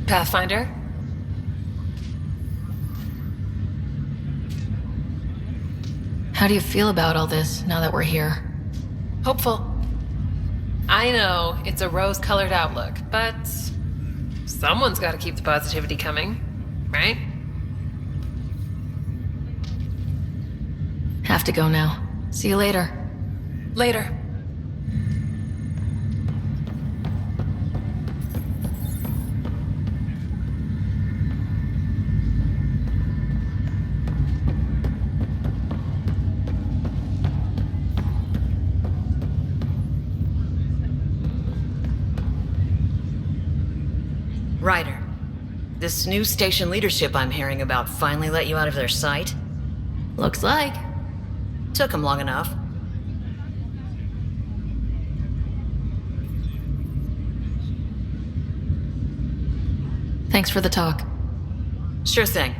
Pathfinder? How do you feel about all this now that we're here? Hopeful. I know, it's a rose-colored outlook, but someone's got to keep the positivity coming, right? Have to go now. See you later. Later. Ryder, this new station leadership I'm hearing about finally let you out of their sight? Looks like. Took them long enough. Thanks for the talk. Sure thing.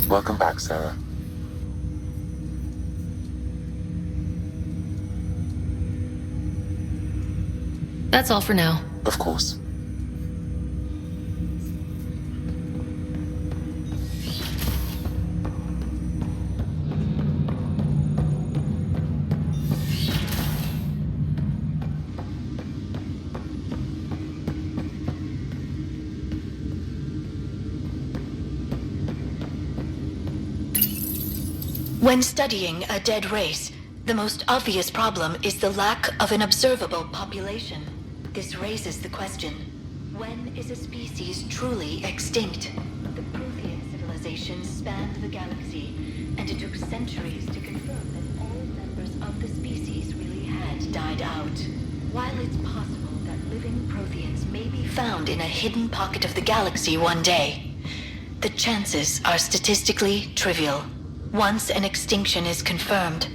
Welcome back, Sarah. That's all for now. Of course. When studying a dead race, the most obvious problem is the lack of an observable population. This raises the question, when is a species truly extinct? The Prothean civilization spanned the galaxy, and it took centuries to confirm that all members of the species really had died out. While it's possible that living Protheans may be found in a hidden pocket of the galaxy one day, the chances are statistically trivial. Once an extinction is confirmed,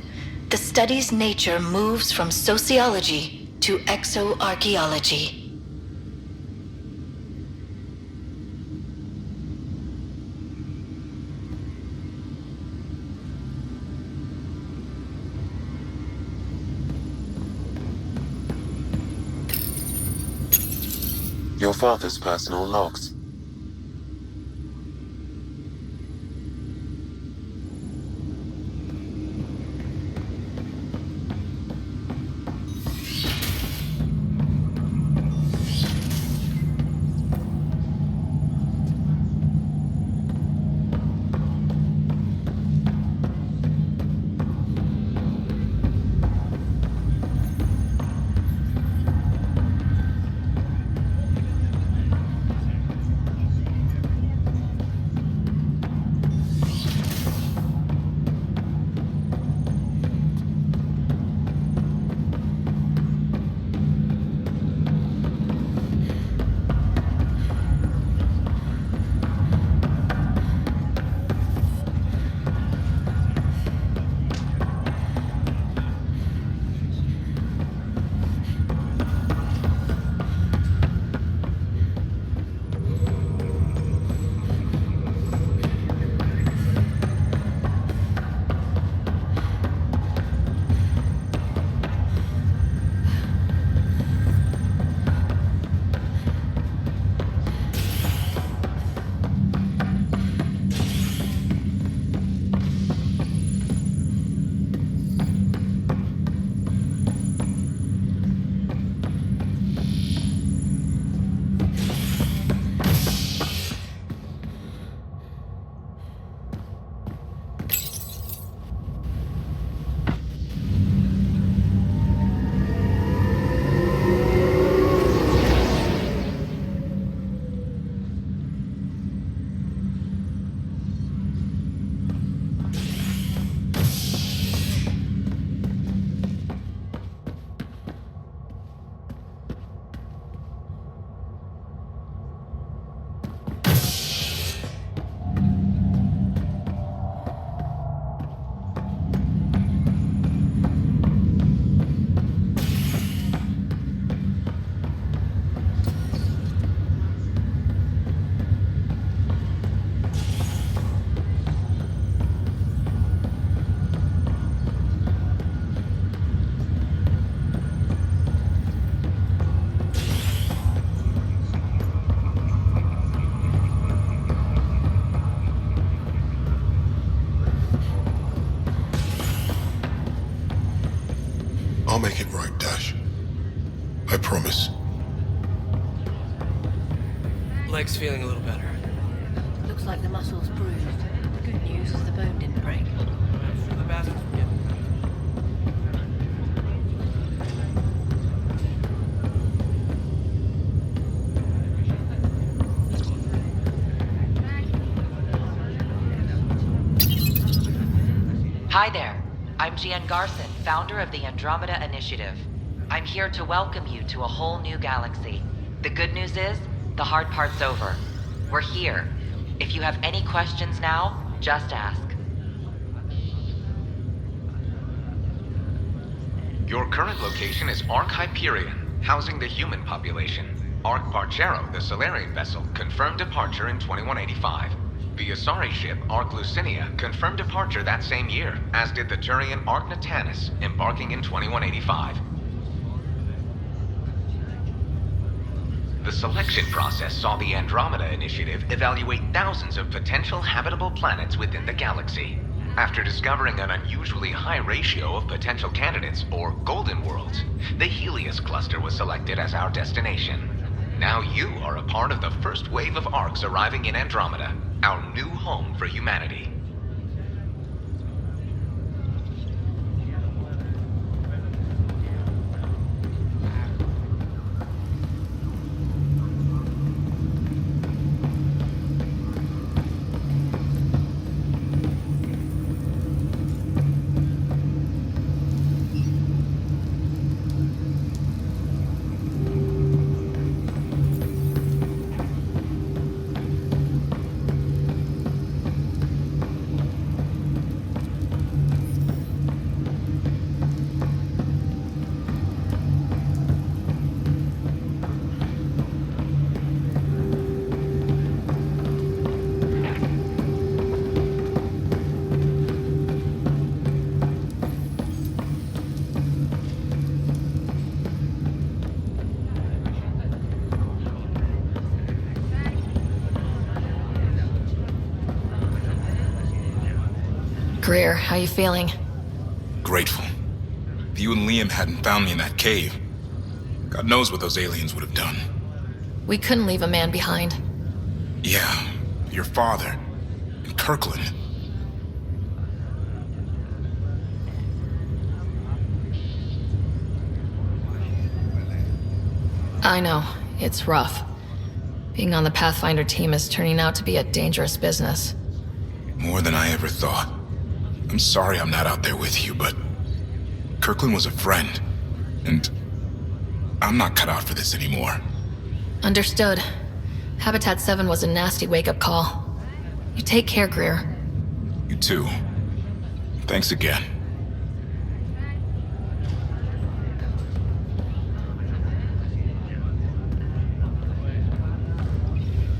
the study's nature moves from sociology to exoarchaeology. Your father's personal logs. I promise. Leg's feeling a little better. Looks like the muscle's bruised. Good news is the bone didn't break. I'm sure the bastards will get Hi there. I'm Gian Garson, founder of the Andromeda Initiative. I'm here to welcome you to a whole new galaxy. The good news is, the hard part's over. We're here. If you have any questions now, just ask. Your current location is Ark Hyperion, housing the human population. Ark Bargero, the Solarian vessel, confirmed departure in 2185. The Asari ship, Ark Lucinia, confirmed departure that same year, as did the Turian Ark Natanus, embarking in 2185. The selection process saw the Andromeda Initiative evaluate thousands of potential habitable planets within the galaxy. After discovering an unusually high ratio of potential candidates, or golden worlds, the Helios cluster was selected as our destination. Now you are a part of the first wave of Arks arriving in Andromeda, our new home for humanity. Greer, how you feeling? Grateful. If you and Liam hadn't found me in that cave, God knows what those aliens would have done. We couldn't leave a man behind. Yeah, your father. And Kirkland. I know, it's rough. Being on the Pathfinder team is turning out to be a dangerous business. More than I ever thought. I'm sorry I'm not out there with you, but Kirkland was a friend, and I'm not cut out for this anymore. Understood. Habitat 7 was a nasty wake-up call. You take care, Greer. You too. Thanks again.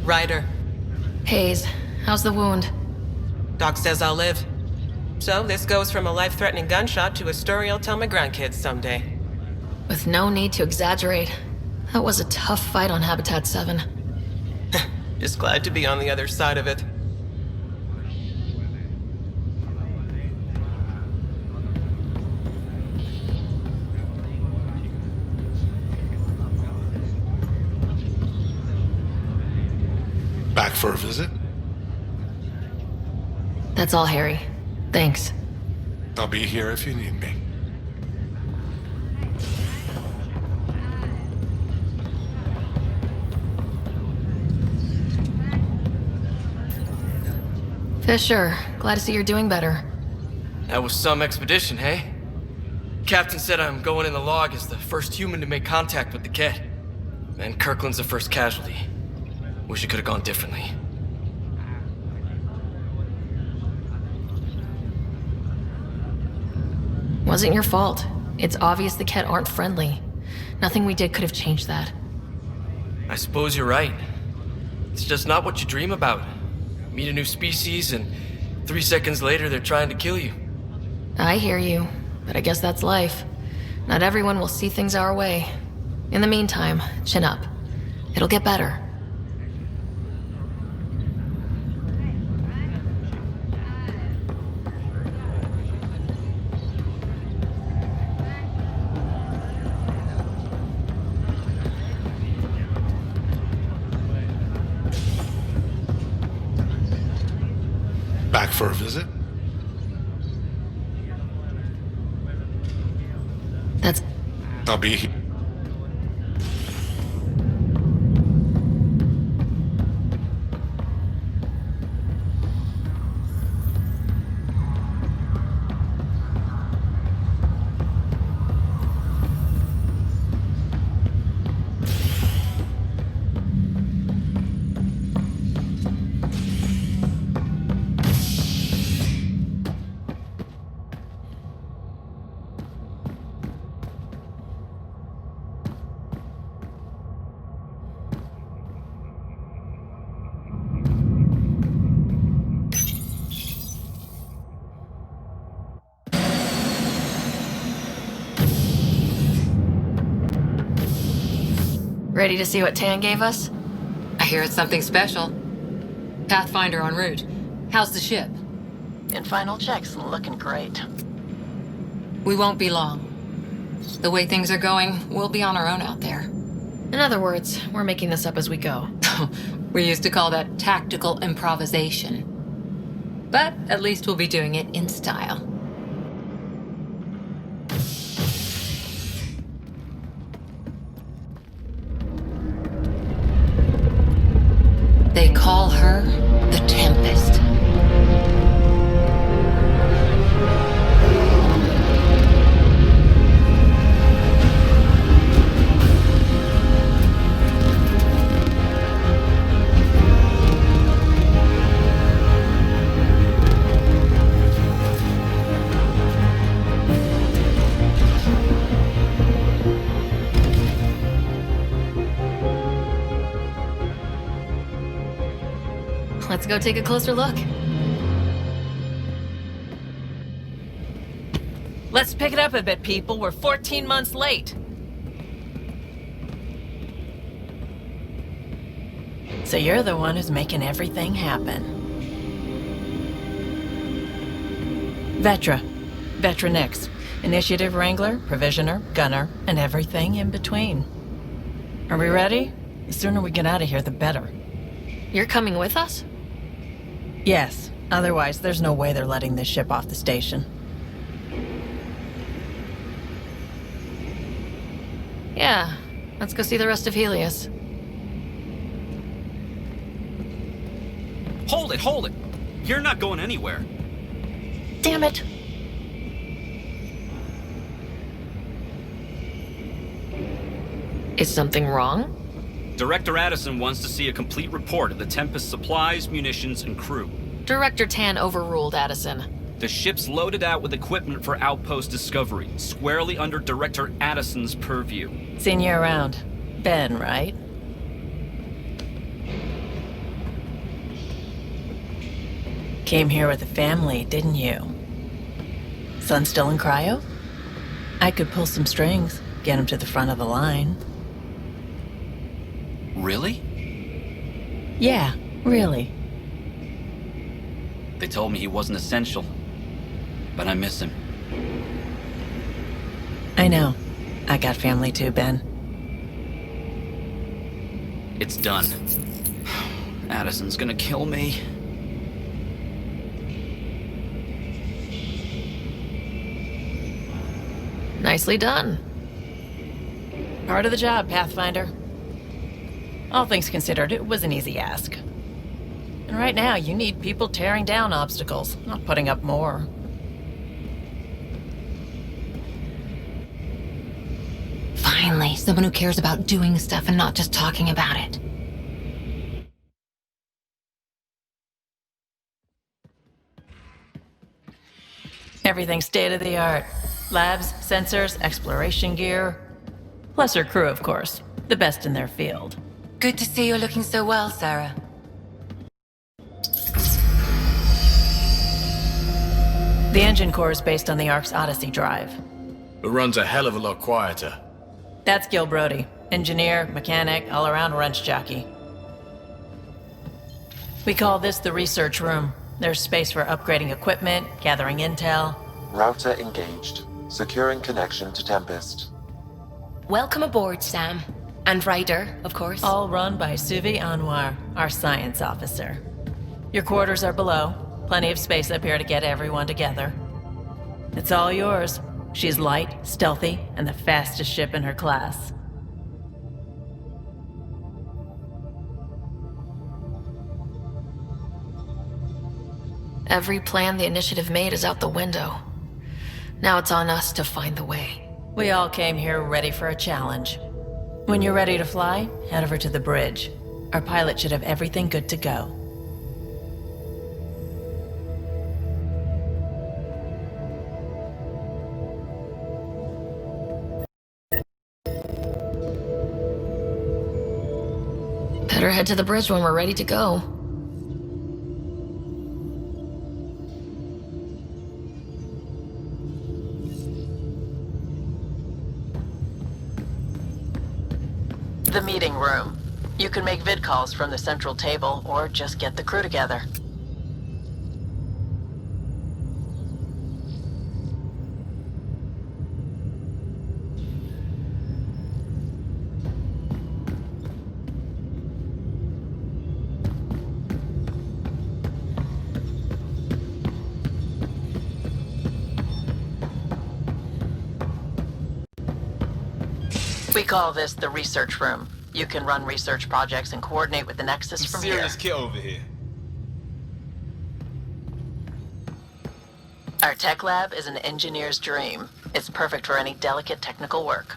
Ryder. Hayes, how's the wound? Doc says I'll live. So this goes from a life-threatening gunshot to a story I'll tell my grandkids someday. With no need to exaggerate, that was a tough fight on Habitat 7. Just glad to be on the other side of it. Back for a visit? That's all, Harry. Thanks. I'll be here if you need me. Fisher, glad to see you're doing better. That was some expedition, hey? Captain said I'm going in the log as the first human to make contact with the kit. And Kirkland's the first casualty. Wish it could have gone differently. Wasn't your fault. It's obvious the Ket aren't friendly. Nothing we did could have changed that. I suppose you're right. It's just not what you dream about. Meet a new species and 3 seconds later they're trying to kill you. I hear you, but I guess that's life. Not everyone will see things our way. In the meantime, chin up. It'll get better. for a visit? That's... I'll be here. Ready to see what Tan gave us? I hear it's something special. Pathfinder en route. How's the ship? In final checks, looking great. We won't be long. The way things are going, we'll be on our own out there. In other words, we're making this up as we go. We used to call that tactical improvisation. But at least we'll be doing it in style. They call her the Tempest. Let's go take a closer look. Let's pick it up a bit, people. We're 14 months late. So you're the one who's making everything happen. Vetra. Vetra Nix. Initiative Wrangler, Provisioner, Gunner, and everything in between. Are we ready? The sooner we get out of here, the better. You're coming with us? Yes. Otherwise, there's no way they're letting this ship off the station. Yeah. Let's go see the rest of Helios. Hold it, hold it! You're not going anywhere. Damn it! Is something wrong? Director Addison wants to see a complete report of the Tempest's supplies, munitions, and crew. Director Tan overruled Addison. The ship's loaded out with equipment for outpost discovery, squarely under Director Addison's purview. Seen you around. Ben, right? Came here with a family, didn't you? Son still in cryo? I could pull some strings, get him to the front of the line. Really? Yeah, really. They told me he wasn't essential, but I miss him. I know. I got family too, Ben. It's done. Addison's gonna kill me. Nicely done. Part of the job, Pathfinder. All things considered, it was an easy ask. And right now, you need people tearing down obstacles, not putting up more. Finally, someone who cares about doing stuff and not just talking about it. Everything's state-of-the-art. Labs, sensors, exploration gear. Plus her crew, of course. The best in their field. Good to see you're looking so well, Sarah. The engine core is based on the Ark's Odyssey drive. It runs a hell of a lot quieter. That's Gil Brody. Engineer, mechanic, all-around wrench jockey. We call this the research room. There's space for upgrading equipment, gathering intel. Router engaged. Securing connection to Tempest. Welcome aboard, Sam. And Ryder, of course. All run by Suvi Anwar, our science officer. Your quarters are below. Plenty of space up here to get everyone together. It's all yours. She's light, stealthy, and the fastest ship in her class. Every plan the Initiative made is out the window. Now it's on us to find the way. We all came here ready for a challenge. When you're ready to fly, head over to the bridge. Our pilot should have everything good to go. Better head to the bridge when we're ready to go. The meeting room. You can make vid calls from the central table or just get the crew together. We call this the research room. You can run research projects and coordinate with the Nexus from here. Serious kid over here. Our tech lab is an engineer's dream. It's perfect for any delicate technical work.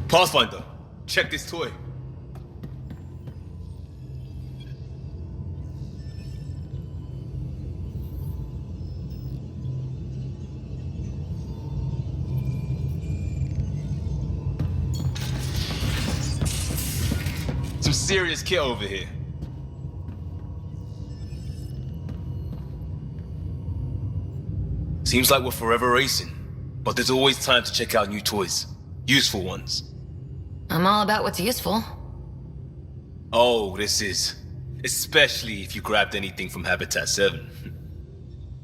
Pathfinder, check this toy. Some serious kit over here. Seems like we're forever racing, but there's always time to check out new toys. Useful ones. I'm all about what's useful. Oh, this is. Especially if you grabbed anything from Habitat 7.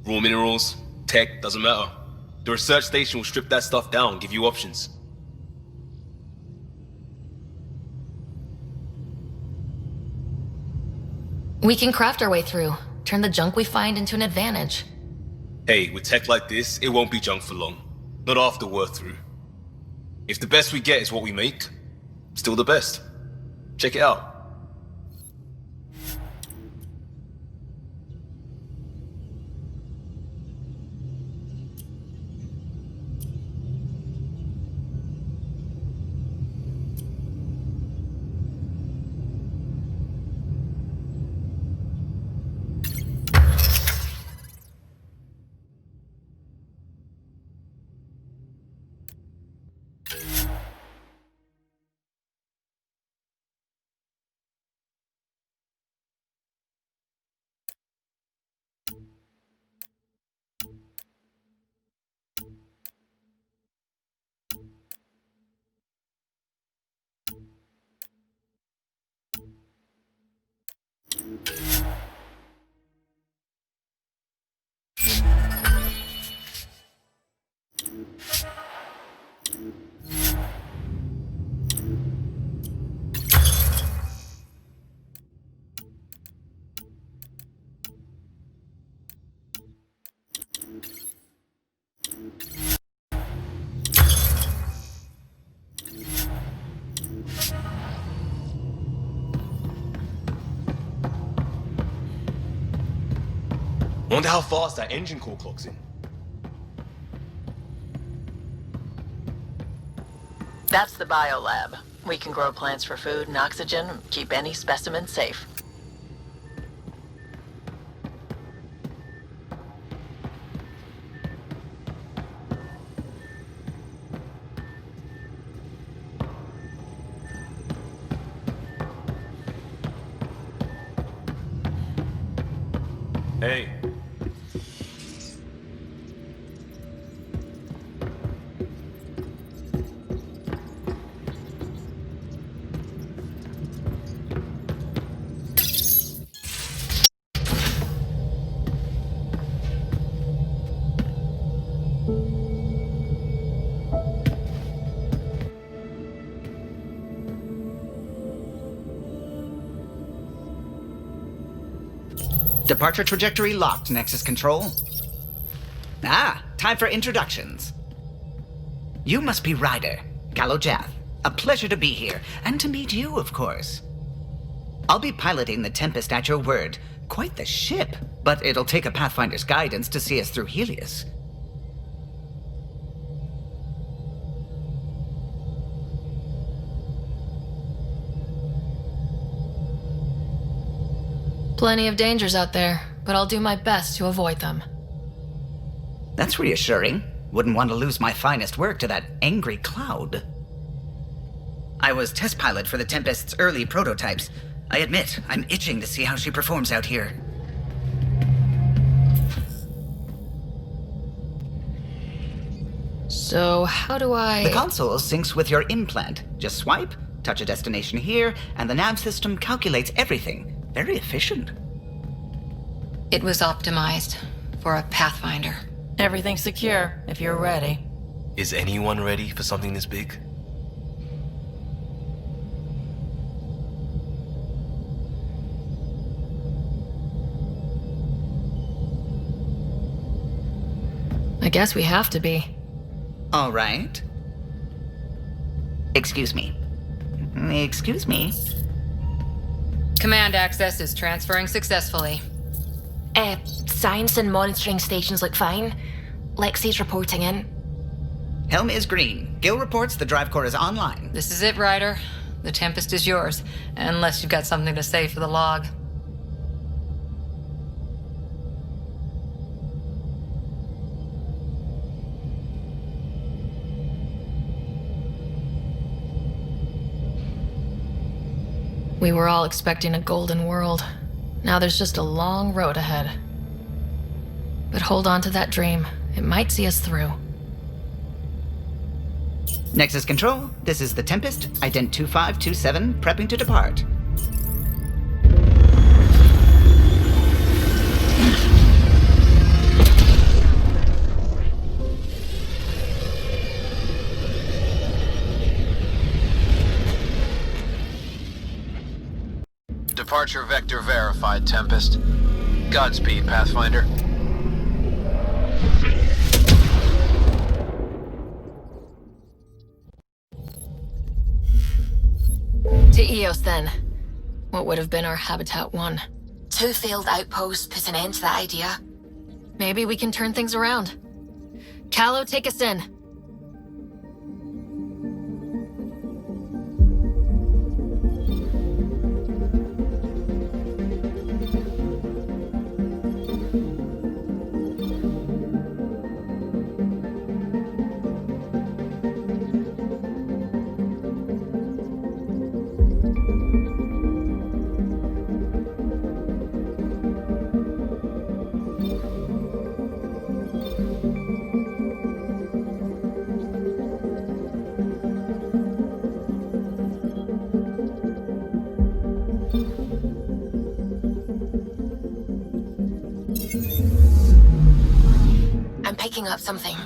Raw minerals, tech, doesn't matter. The research station will strip that stuff down, give you options. We can craft our way through, turn the junk we find into an advantage. Hey, with tech like this, it won't be junk for long. Not after we're through. If the best we get is what we make, still the best. Check it out. Wonder how fast that engine core clocks in. That's the biolab. We can grow plants for food and oxygen, and keep any specimen safe. Hey. Departure trajectory locked, Nexus Control. Ah, time for introductions. You must be Ryder, Gallo Jath. A pleasure to be here, and to meet you, of course. I'll be piloting the Tempest at your word. Quite the ship, but it'll take a Pathfinder's guidance to see us through Helios. Plenty of dangers out there, but I'll do my best to avoid them. That's reassuring. Wouldn't want to lose my finest work to that angry cloud. I was test pilot for the Tempest's early prototypes. I admit, I'm itching to see how she performs out here. So, how do I... The console syncs with your implant. Just swipe, touch a destination here, and the nav system calculates everything. Very efficient. It was optimized for a Pathfinder. Everything's secure, if you're ready. Is anyone ready for something this big? I guess we have to be. All right. Excuse me. Excuse me. Command access is transferring successfully. Science and monitoring stations look fine. Lexi's reporting in. Helm is green. Gil reports the drive core is online. This is it, Ryder. The Tempest is yours, unless you've got something to say for the log. We were all expecting a golden world. Now there's just a long road ahead. But hold on to that dream. It might see us through. Nexus Control, this is the Tempest, ident 2527, prepping to depart. Departure vector verified, Tempest. Godspeed, Pathfinder. To Eos, then. What would have been our Habitat 1? 2 failed outposts put an end to that idea. Maybe we can turn things around. Callow, take us in. I'm picking up something.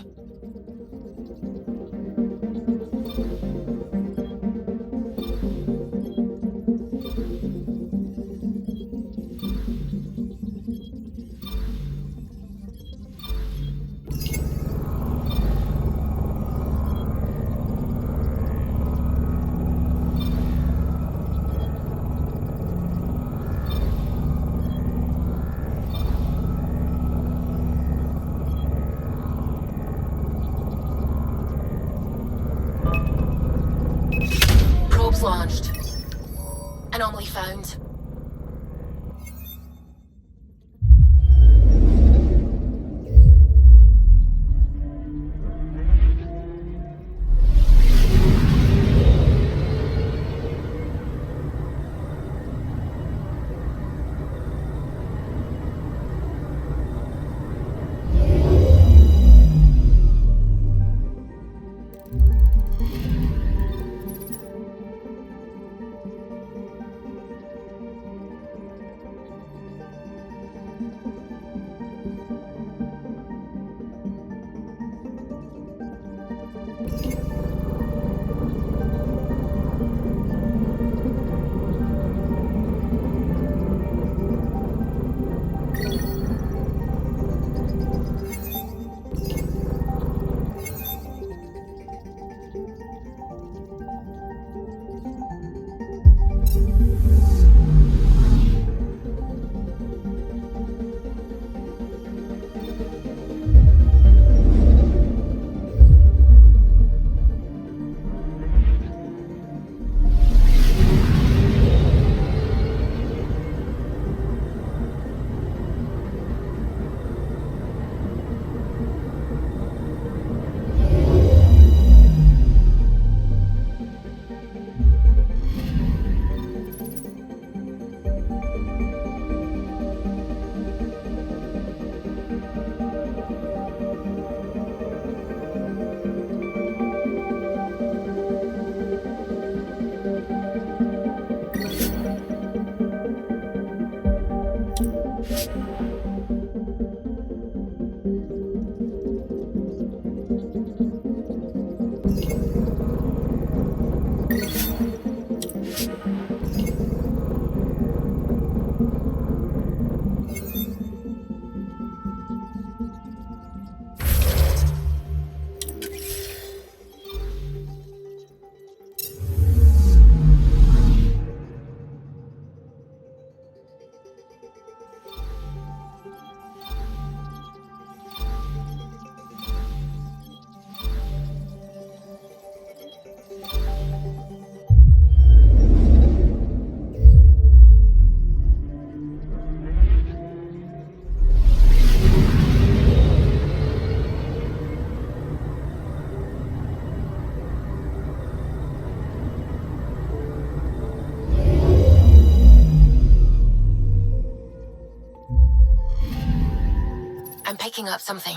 picking up something.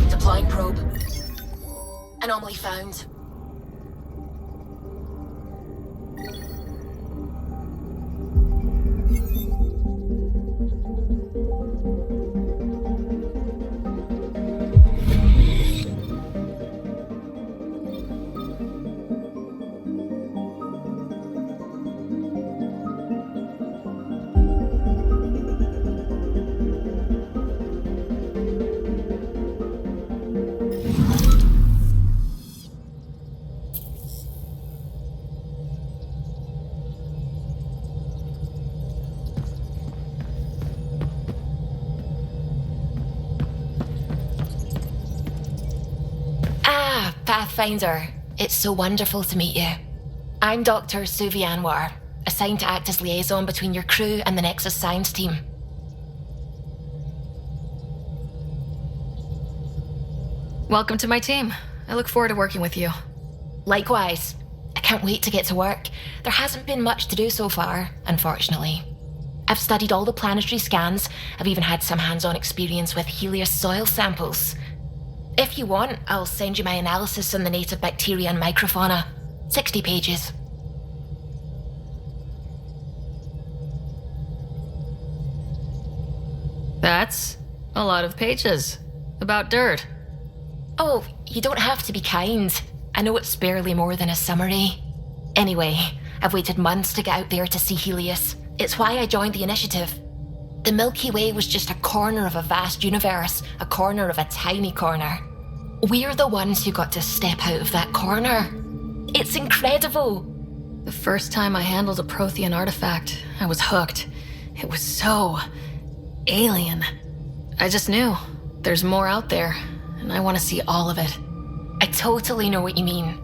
Deploying probe. Anomaly found. Pathfinder, it's so wonderful to meet you. I'm Dr. Suvi Anwar, assigned to act as liaison between your crew and the Nexus science team. Welcome to my team. I look forward to working with you. Likewise. I can't wait to get to work. There hasn't been much to do so far, unfortunately. I've studied all the planetary scans. I've even had some hands-on experience with Helios soil samples. If you want, I'll send you my analysis on the native bacteria and microfauna. 60 pages. That's a lot of pages. About dirt. Oh, you don't have to be kind. I know it's barely more than a summary. Anyway, I've waited months to get out there to see Helios. It's why I joined the initiative. The Milky Way was just a corner of a vast universe, a corner of a tiny corner. We're the ones who got to step out of that corner. It's incredible. The first time I handled a Prothean artifact, I was hooked. It was so alien. I just knew there's more out there, and I want to see all of it. I totally know what you mean.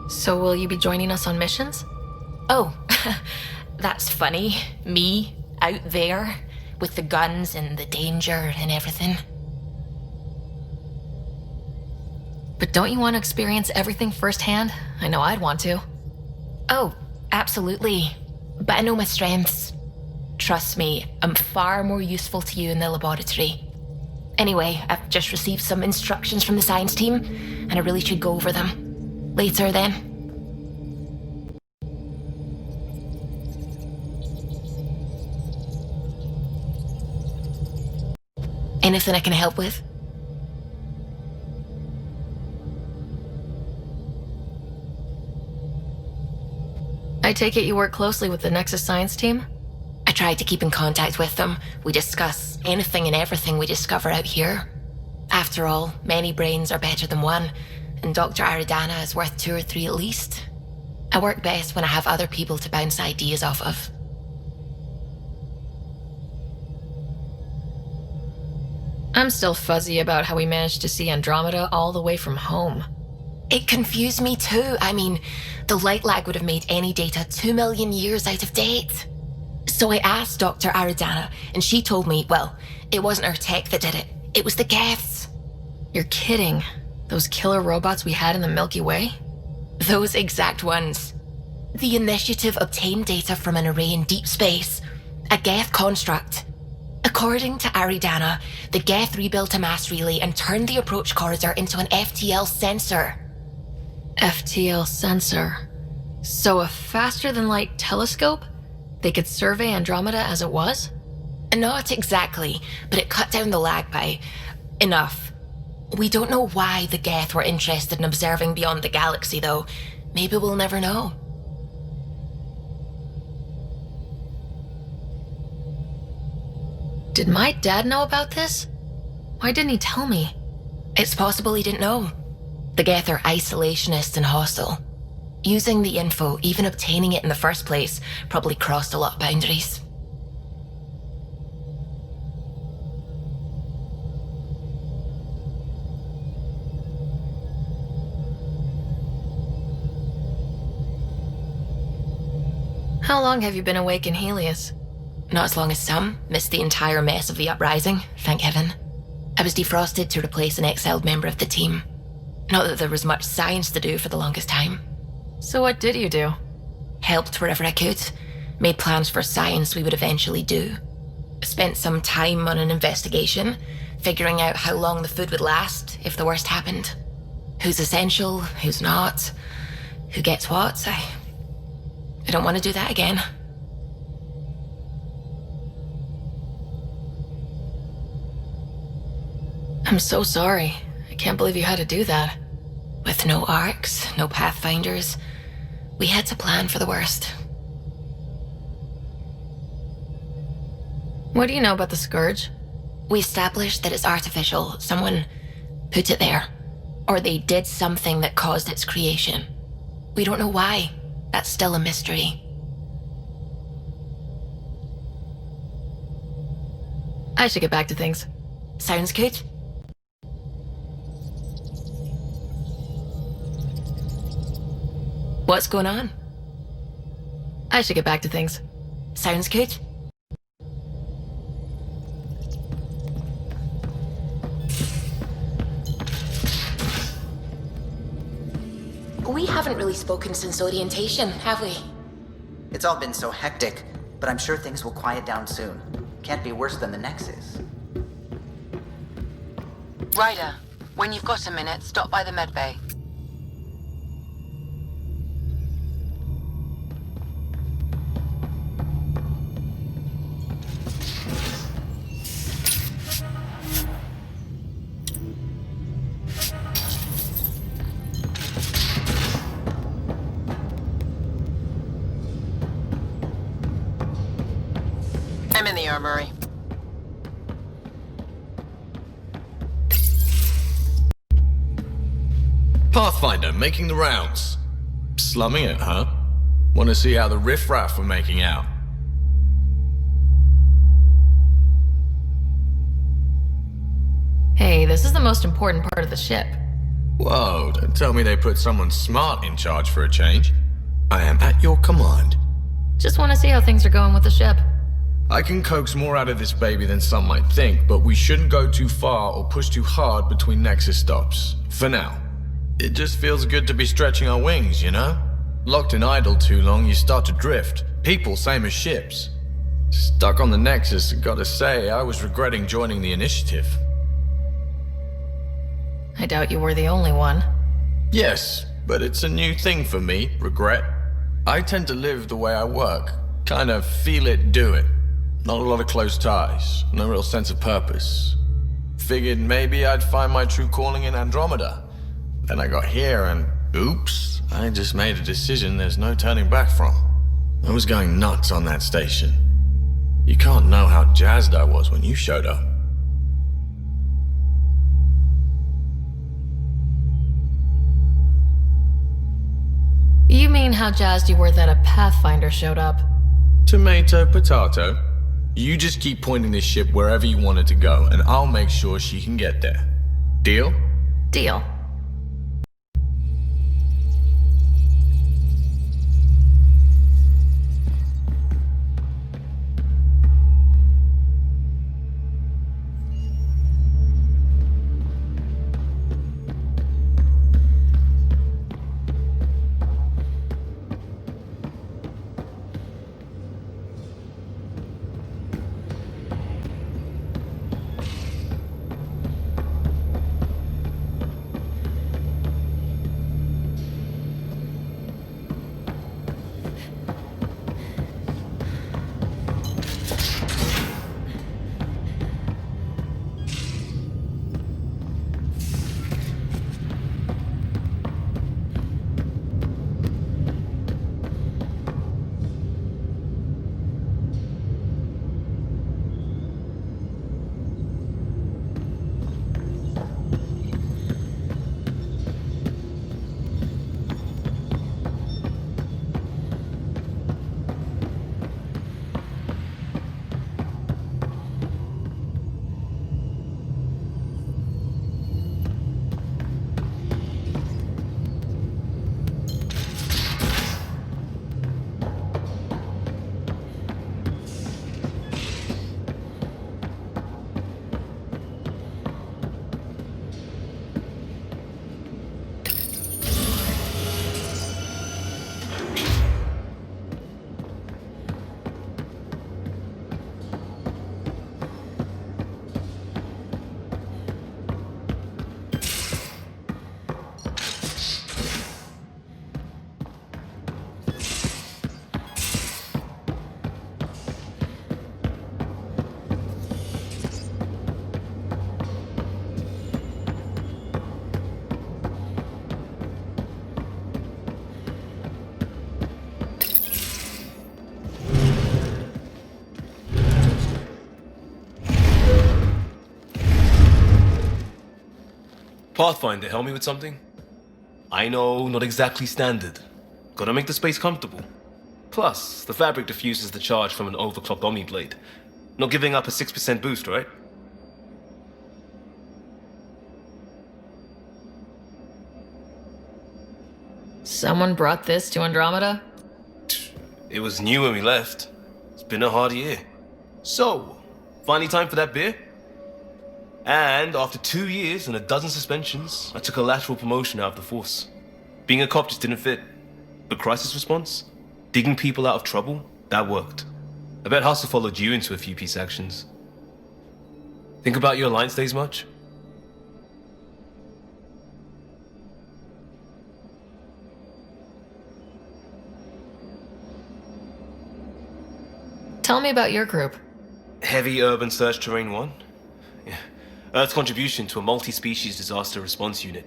So will you be joining us on missions? Oh, that's funny. Me, out there, with the guns and the danger and everything. But don't you want to experience everything firsthand? I know I'd want to. Oh, absolutely. But I know my strengths. Trust me, I'm far more useful to you in the laboratory. Anyway, I've just received some instructions from the science team, and I really should go over them. Later, then. Anything I can help with? I take it you work closely with the Nexus science team? I try to keep in contact with them. We discuss anything and everything we discover out here. After all, many brains are better than one, and Dr. Aridana is worth 2 or 3 at least. I work best when I have other people to bounce ideas off of. I'm still fuzzy about how we managed to see Andromeda all the way from home. It confused me too. I mean, the light lag would have made any data 2 million years out of date. So I asked Dr. Aridana, and she told me, well, it wasn't her tech that did it. It was the Geths. You're kidding. Those killer robots we had in the Milky Way? Those exact ones. The initiative obtained data from an array in deep space, a Geth construct. According to Aridana, the Geth rebuilt a mass relay and turned the approach corridor into an FTL sensor. FTL sensor. So a faster-than-light telescope? They could survey Andromeda as it was? Not exactly, but it cut down the lag by enough. We don't know why the Geth were interested in observing beyond the galaxy, though. Maybe we'll never know. Did my dad know about this? Why didn't he tell me? It's possible he didn't know. The Geth are isolationist and hostile. Using the info, even obtaining it in the first place, probably crossed a lot of boundaries. How long have you been awake in Helios? Not as long as some. Missed the entire mess of the uprising, thank heaven. I was defrosted to replace an exiled member of the team. Not that there was much science to do for the longest time. So what did you do? Helped wherever I could. Made plans for science we would eventually do. Spent some time on an investigation, figuring out how long the food would last if the worst happened. Who's essential, who's not, who gets what. I don't want to do that again. I'm so sorry. I can't believe you had to do that. With no arcs, no pathfinders, we had to plan for the worst. What do you know about the Scourge? We established that it's artificial. Someone put it there. Or they did something that caused its creation. We don't know why. That's still a mystery. I should get back to things. Sounds good. What's going on? I should get back to things. Sounds good. We haven't really spoken since orientation, have we? It's all been so hectic, but I'm sure things will quiet down soon. Can't be worse than the Nexus. Ryder, when you've got a minute, stop by the medbay. I'm in the armory. Pathfinder making the rounds. Slumming it, huh? Want to see how the riffraff are making out? Hey, this is the most important part of the ship. Whoa, don't tell me they put someone smart in charge for a change. I am at your command. Just want to see how things are going with the ship. I can coax more out of this baby than some might think, but we shouldn't go too far or push too hard between Nexus stops. For now. It just feels good to be stretching our wings, you know? Locked in idle too long, you start to drift. People, same as ships. Stuck on the Nexus, gotta say, I was regretting joining the initiative. I doubt you were the only one. Yes, but it's a new thing for me, regret. I tend to live the way I work. Kind of feel it, do it. Not a lot of close ties, no real sense of purpose. Figured maybe I'd find my true calling in Andromeda. Then I got here and, oops, I just made a decision there's no turning back from. I was going nuts on that station. You can't know how jazzed I was when you showed up. You mean how jazzed you were that a Pathfinder showed up? Tomato, potato. You just keep pointing this ship wherever you want it to go, and I'll make sure she can get there. Deal? Deal. Pathfinder, help me with something? I know, not exactly standard. Gotta make the space comfortable. Plus, the fabric diffuses the charge from an overclocked Omni blade. Not giving up a 6% boost, right? Someone brought this to Andromeda? It was new when we left. It's been a hard year. So, finally time for that beer? And after 2 years and a dozen suspensions, I took a lateral promotion out of the force. Being a cop just didn't fit. But crisis response? Digging people out of trouble? That worked. I bet Hustle followed you into a few peace actions. Think about your Alliance days much? Tell me about your group. Heavy Urban Search Terrain 1? Yeah. Earth's contribution to a multi-species disaster response unit.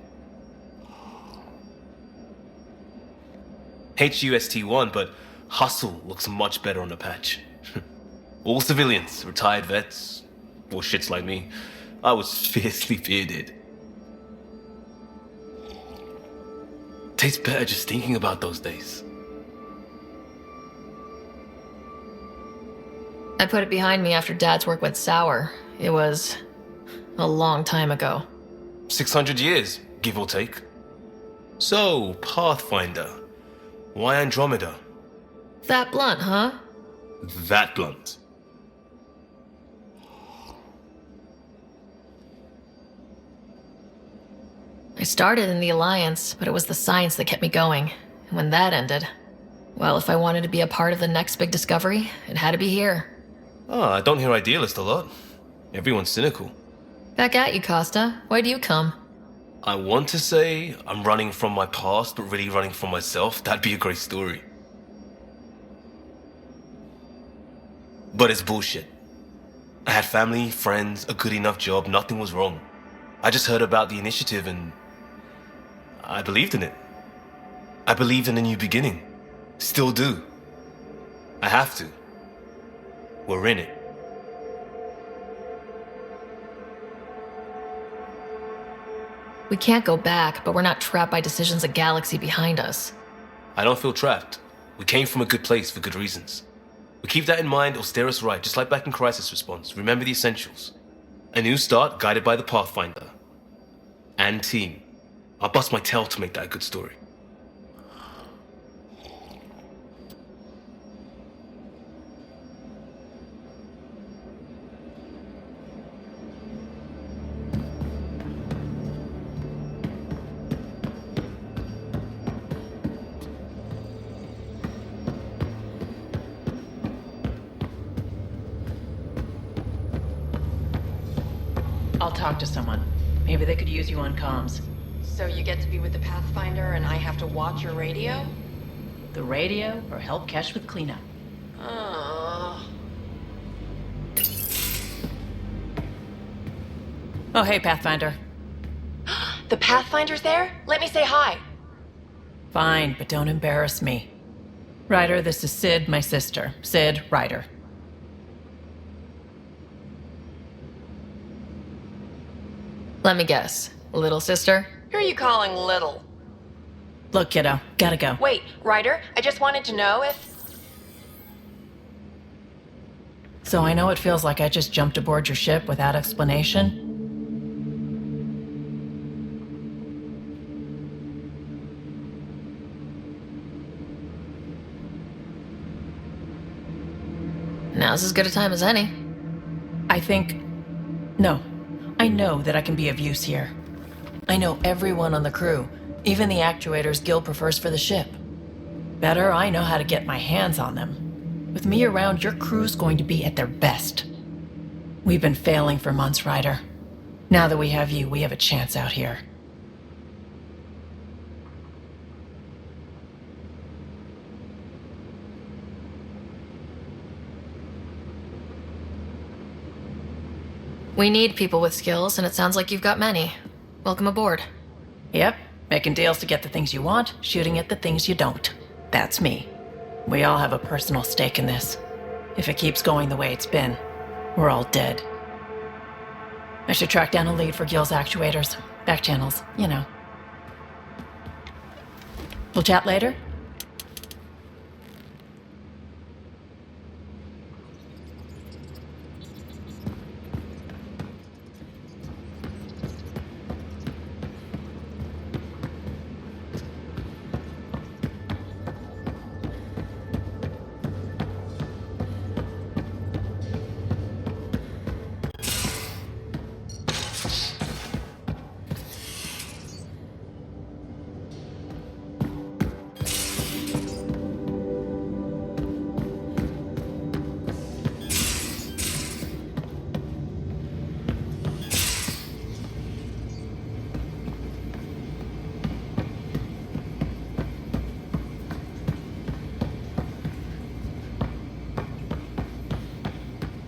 HUST-1, but Hustle looks much better on the patch. All civilians, retired vets, or shits like me. I was fiercely bearded. Tastes better just thinking about those days. I put it behind me after Dad's work went sour. It was a long time ago. 600 years, give or take. So, Pathfinder. Why Andromeda? That blunt, huh? That blunt. I started in the Alliance, but it was the science that kept me going. And when that ended, well, if I wanted to be a part of the next big discovery, it had to be here. I don't hear idealist a lot. Everyone's cynical. Back at you, Costa. Why do you come? I want to say I'm running from my past, but really running from myself. That'd be a great story. But it's bullshit. I had family, friends, a good enough job, nothing was wrong. I just heard about the initiative and I believed in it. I believed in a new beginning. Still do. I have to. We're in it. We can't go back, but we're not trapped by decisions a galaxy behind us. I don't feel trapped. We came from a good place for good reasons. We keep that in mind or steer us right, just like back in Crisis Response. Remember the essentials. A new start guided by the Pathfinder. And team. I'll bust my tail to make that a good story. I'll talk to someone. Maybe they could use you on comms. So you get to be with the Pathfinder and I have to watch your radio? The radio or help Kesh with cleanup. Oh, hey, Pathfinder. The Pathfinder's there? Let me say hi. Fine, but don't embarrass me. Ryder, this is Sid, my sister. Sid, Ryder. Let me guess. Little sister? Who are you calling little? Look, kiddo, gotta go. Wait, Ryder, I just wanted to know if... So I know it feels like I just jumped aboard your ship without explanation. Now's as good a time as any. I know that I can be of use here. I know everyone on the crew, even the actuators Gil prefers for the ship. Better, I know how to get my hands on them. With me around, your crew's going to be at their best. We've been failing for months, Ryder. Now that we have you, we have a chance out here. We need people with skills, and it sounds like you've got many. Welcome aboard. Yep, making deals to get the things you want, shooting at the things you don't. That's me. We all have a personal stake in this. If it keeps going the way it's been, we're all dead. I should track down a lead for Gil's actuators. Back channels, you know. We'll chat later?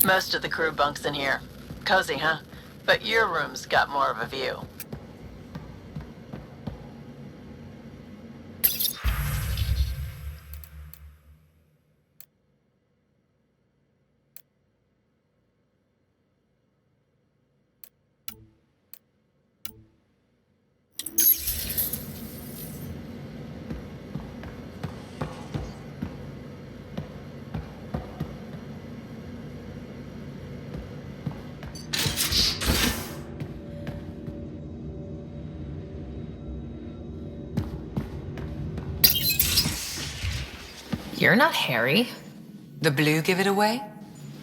Most of the crew bunks in here. Cozy, huh? But your room's got more of a view. You're not Harry. The blue give it away?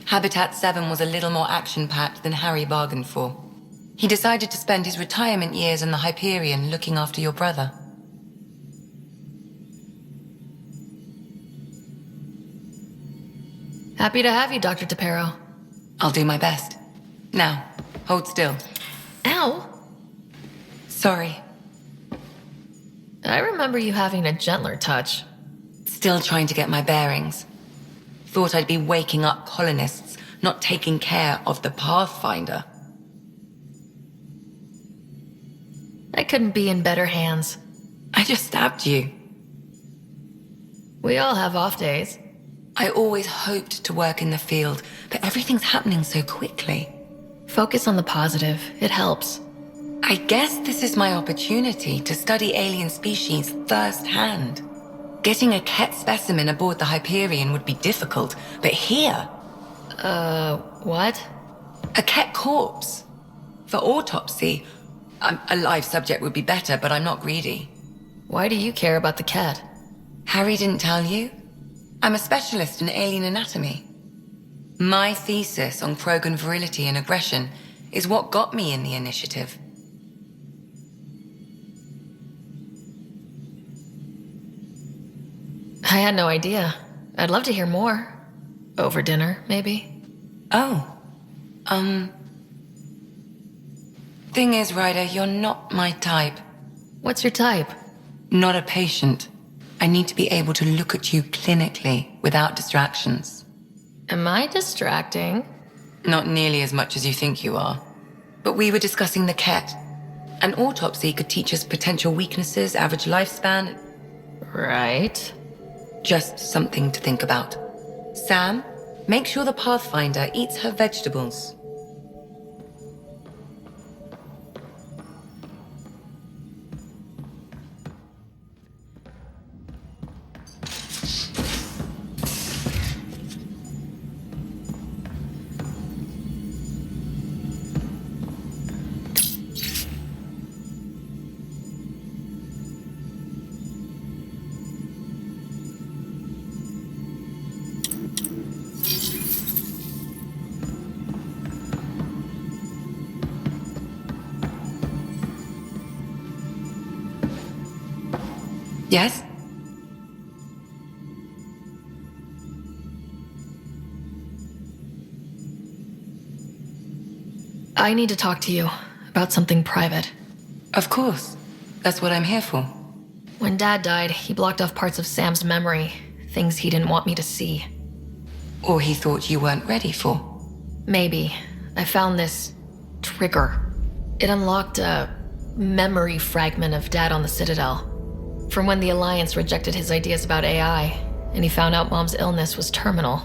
Habitat 7 was a little more action-packed than Harry bargained for. He decided to spend his retirement years in the Hyperion looking after your brother. Happy to have you, Dr. DePero. I'll do my best. Now, hold still. Ow! Sorry. I remember you having a gentler touch. Still trying to get my bearings. Thought I'd be waking up colonists, not taking care of the Pathfinder. I couldn't be in better hands. I just stabbed you. We all have off days. I always hoped to work in the field, but everything's happening so quickly. Focus on the positive. It helps. I guess this is my opportunity to study alien species firsthand. Getting a Ket specimen aboard the Hyperion would be difficult, but here... what? A Ket corpse. For autopsy. A live subject would be better, but I'm not greedy. Why do you care about the Ket? Harry didn't tell you? I'm a specialist in alien anatomy. My thesis on Krogan virility and aggression is what got me in the initiative. I had no idea. I'd love to hear more. Over dinner, maybe? Oh. Thing is, Ryder, you're not my type. What's your type? Not a patient. I need to be able to look at you clinically without distractions. Am I distracting? Not nearly as much as you think you are. But we were discussing the Ket. An autopsy could teach us potential weaknesses, average lifespan. Right. Just something to think about. Sam, make sure the Pathfinder eats her vegetables. Yes? I need to talk to you about something private. Of course. That's what I'm here for. When Dad died, he blocked off parts of Sam's memory, things he didn't want me to see. Or he thought you weren't ready for. Maybe. I found this trigger. It unlocked a memory fragment of Dad on the Citadel. From when the Alliance rejected his ideas about AI, and he found out Mom's illness was terminal.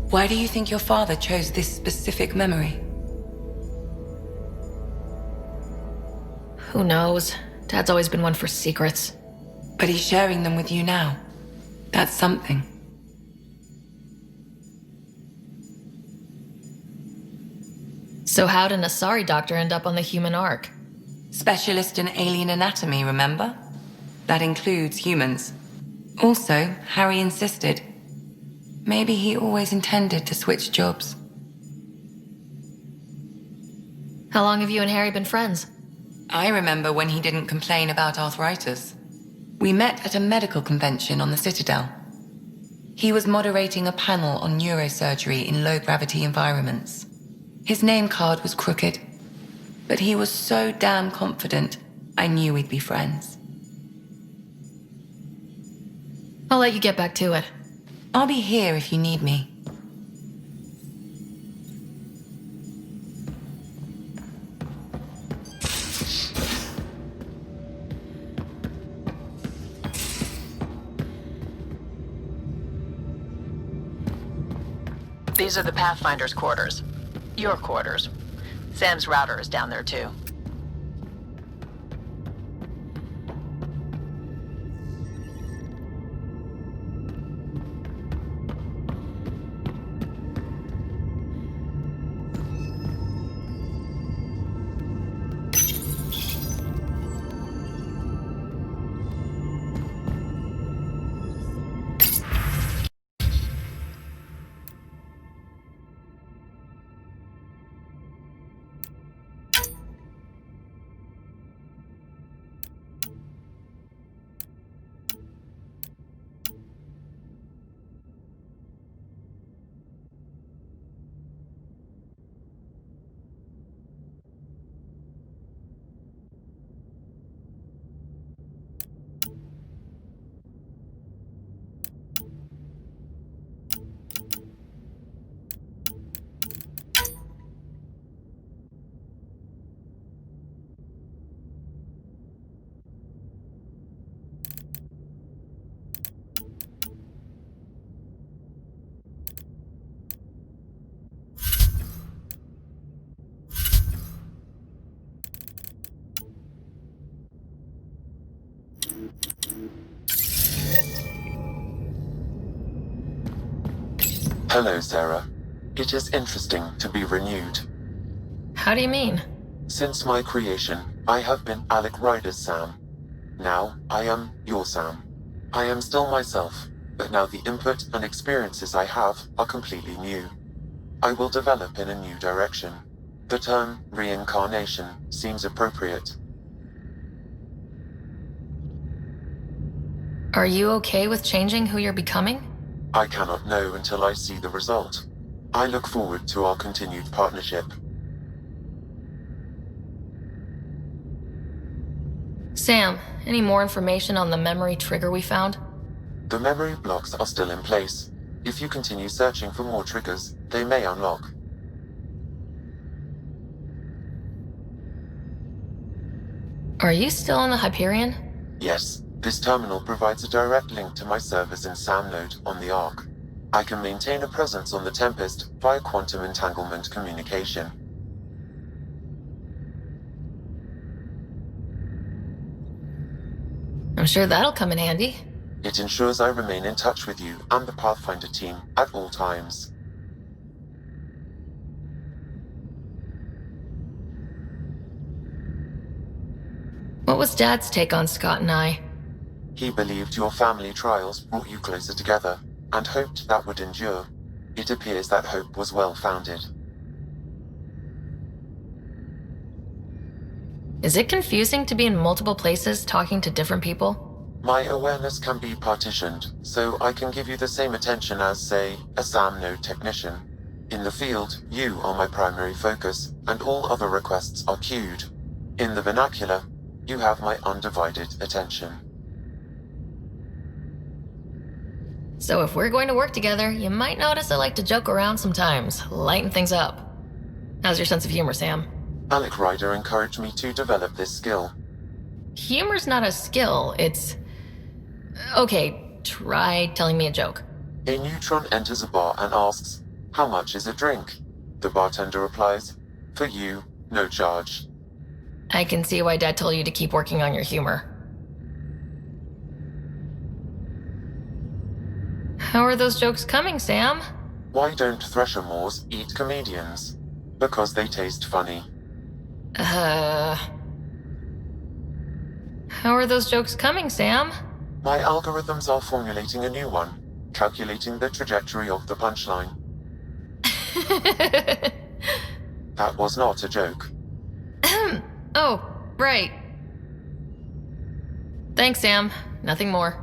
Why do you think your father chose this specific memory? Who knows? Dad's always been one for secrets. But he's sharing them with you now. That's something. So how'd an Asari doctor end up on the human Ark? Specialist in alien anatomy, remember? That includes humans. Also, Harry insisted. Maybe he always intended to switch jobs. How long have you and Harry been friends? I remember when he didn't complain about arthritis. We met at a medical convention on the Citadel. He was moderating a panel on neurosurgery in low-gravity environments. His name card was crooked, but he was so damn confident, I knew we'd be friends. I'll let you get back to it. I'll be here if you need me. These are the Pathfinder's quarters. Your quarters. Sam's router is down there too. Hello, Sarah. It is interesting to be renewed. How do you mean? Since my creation, I have been Alec Ryder's Sam. Now, I am your Sam. I am still myself, but now the input and experiences I have are completely new. I will develop in a new direction. The term reincarnation seems appropriate. Are you okay with changing who you're becoming? I cannot know until I see the result. I look forward to our continued partnership. Sam, any more information on the memory trigger we found? The memory blocks are still in place. If you continue searching for more triggers, they may unlock. Are you still on the Hyperion? Yes. This terminal provides a direct link to my servers in SAM node on the Ark. I can maintain a presence on the Tempest via quantum entanglement communication. I'm sure that'll come in handy. It ensures I remain in touch with you and the Pathfinder team at all times. What was Dad's take on Scott and I? He believed your family trials brought you closer together, and hoped that would endure. It appears that hope was well-founded. Is it confusing to be in multiple places talking to different people? My awareness can be partitioned, so I can give you the same attention as, say, a SAM node technician. In the field, you are my primary focus, and all other requests are queued. In the vernacular, you have my undivided attention. So if we're going to work together, you might notice I like to joke around sometimes, lighten things up. How's your sense of humor, Sam? Alec Ryder encouraged me to develop this skill. Humor's not a skill, it's... Okay, try telling me a joke. A neutron enters a bar and asks, "How much is a drink?" The bartender replies, "For you, no charge." I can see why Dad told you to keep working on your humor. How are those jokes coming, Sam? Why don't Thresher Moors eat comedians? Because they taste funny. How are those jokes coming, Sam? My algorithms are formulating a new one, calculating the trajectory of the punchline. That was not a joke. Oh, right. Thanks, Sam. Nothing more.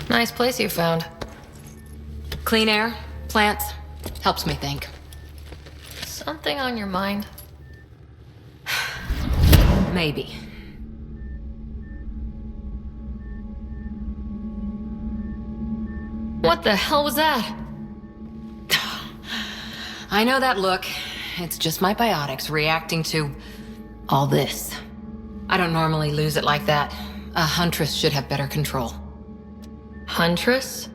Nice place you found. Clean air, plants, helps me think. Something on your mind? Maybe. What the hell was that? I know that look. It's just my biotics reacting to all this. I don't normally lose it like that. A huntress should have better control. Huntress?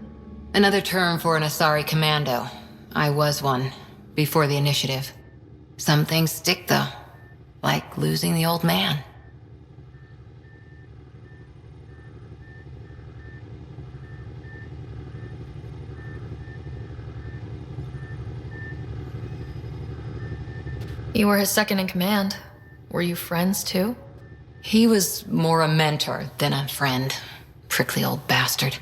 Another term for an Asari commando. I was one, before the initiative. Some things stick, though. Like losing the old man. You were his second in command. Were you friends, too? He was more a mentor than a friend. Prickly old bastard.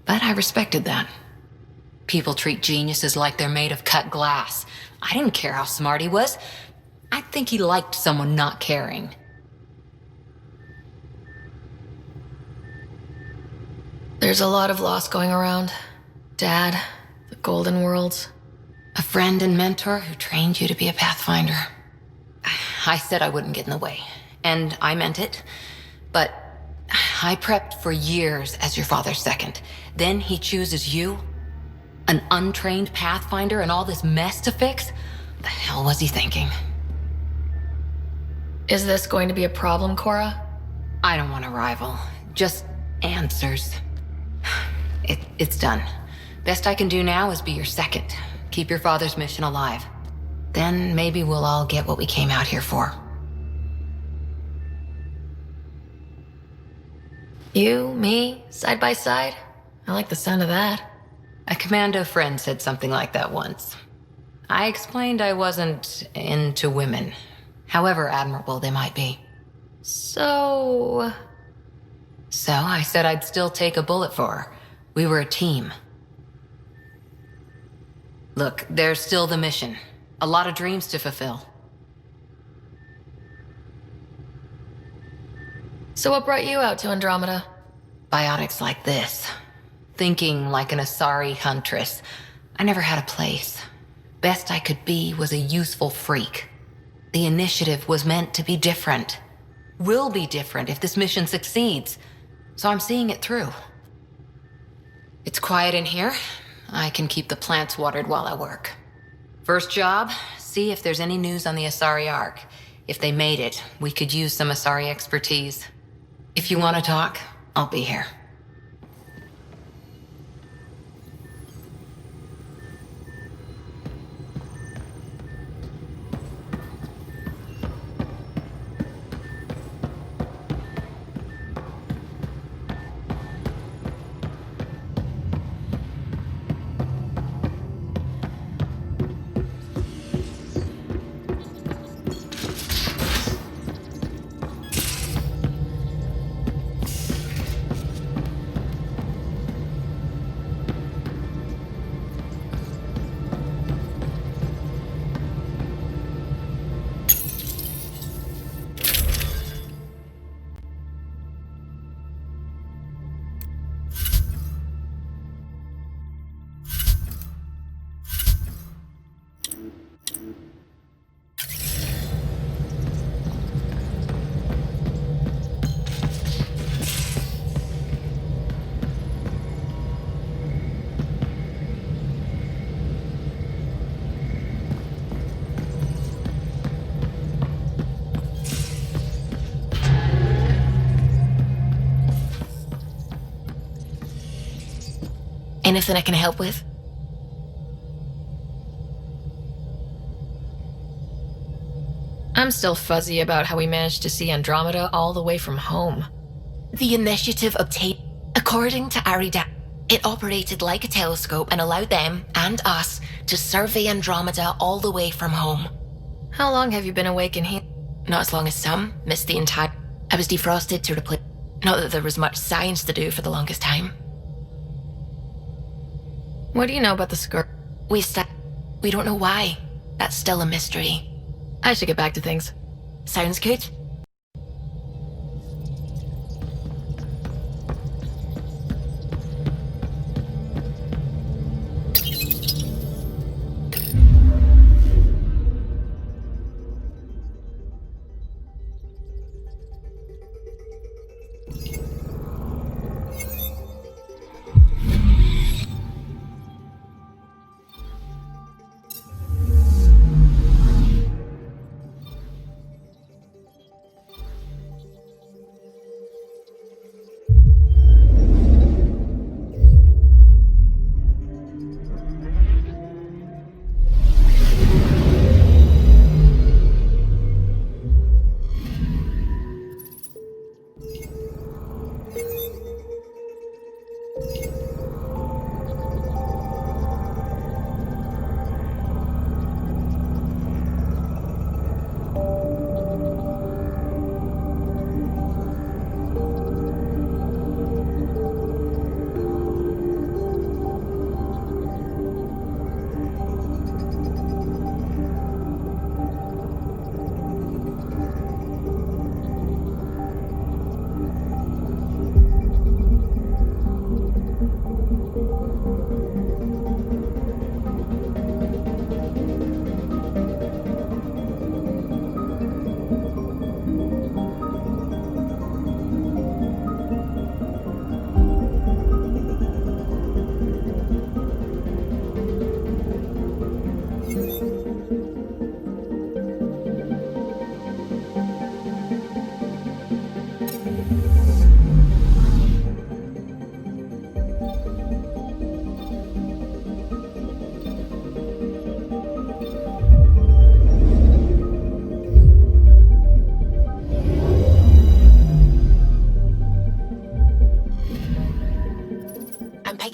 But I respected that. People treat geniuses like they're made of cut glass. I didn't care how smart he was. I think he liked someone not caring. There's a lot of loss going around. Dad, the Golden Worlds. A friend and mentor who trained you to be a Pathfinder. I said I wouldn't get in the way, and I meant it. But I prepped for years as your father's second. Then he chooses you? An untrained Pathfinder and all this mess to fix? The hell was he thinking? Is this going to be a problem, Cora? I don't want a rival. Just answers. It's done. Best I can do now is be your second. Keep your father's mission alive. Then maybe we'll all get what we came out here for. You, me, side by side? I like the sound of that. A commando friend said something like that once. I explained I wasn't into women, however admirable they might be. So I said I'd still take a bullet for her. We were a team. Look, there's still the mission. A lot of dreams to fulfill. So what brought you out to Andromeda? Biotics like this. Thinking like an Asari huntress. I never had a place. Best I could be was a useful freak. The initiative was meant to be different. Will be different if this mission succeeds. So I'm seeing it through. It's quiet in here. I can keep the plants watered while I work. First job, see if there's any news on the Asari Ark. If they made it, we could use some Asari expertise. If you want to talk, I'll be here. Anything I can help with? I'm still fuzzy about how we managed to see Andromeda all the way from home. The initiative obtained, according to Arida, it operated like a telescope and allowed them, and us, to survey Andromeda all the way from home. How long have you been awake in here? Not as long as some. Missed the entire... I was defrosted to replace... Not that there was much science to do for the longest time. What do you know about the skirt? We don't know why. That's still a mystery. I should get back to things. Sounds good.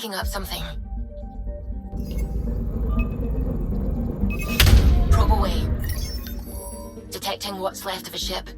picking up something. Probe away. Detecting what's left of a ship.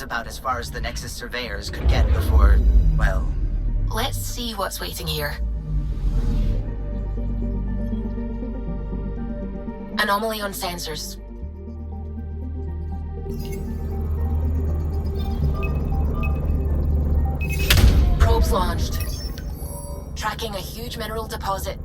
About as far as the Nexus surveyors could get before, well... Let's see what's waiting here. Anomaly on sensors. Probes launched. Tracking a huge mineral deposit.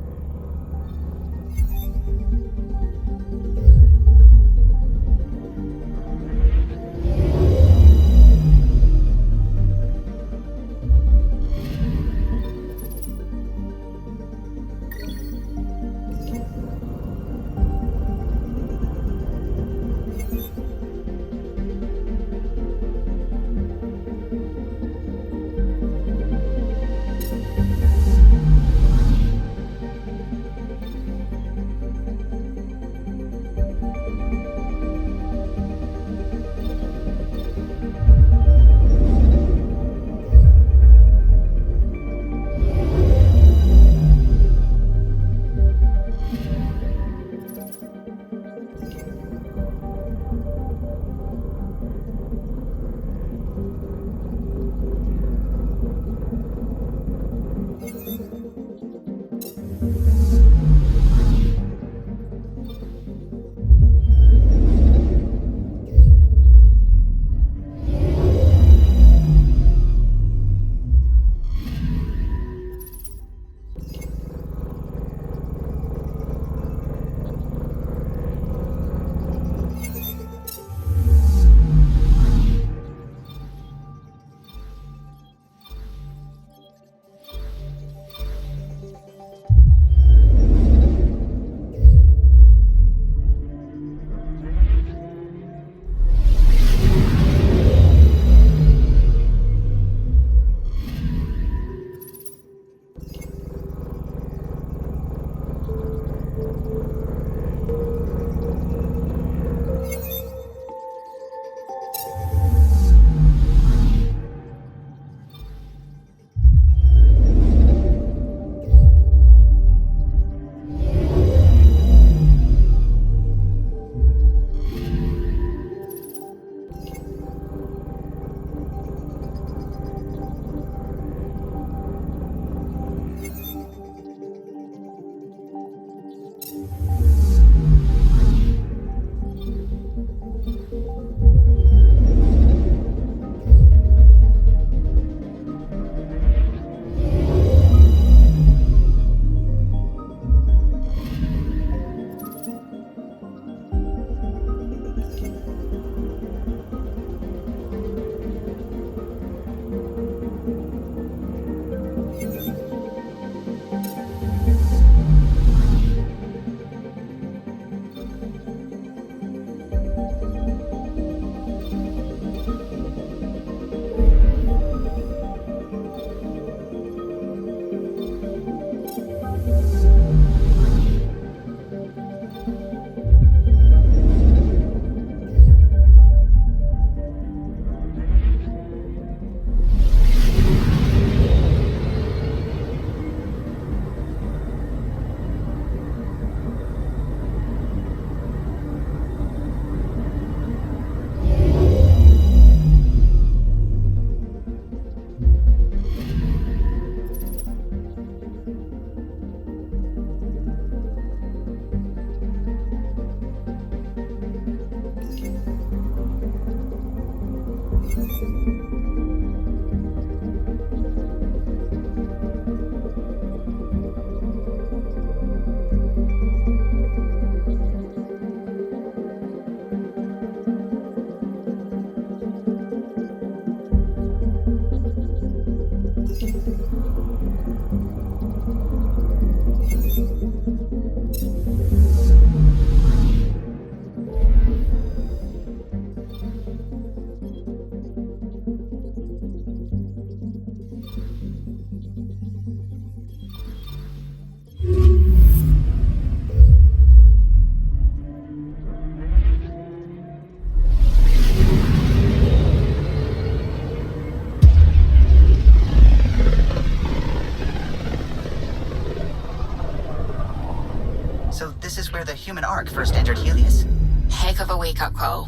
So this is where the human Ark first entered Helios? Heck of a wake-up call.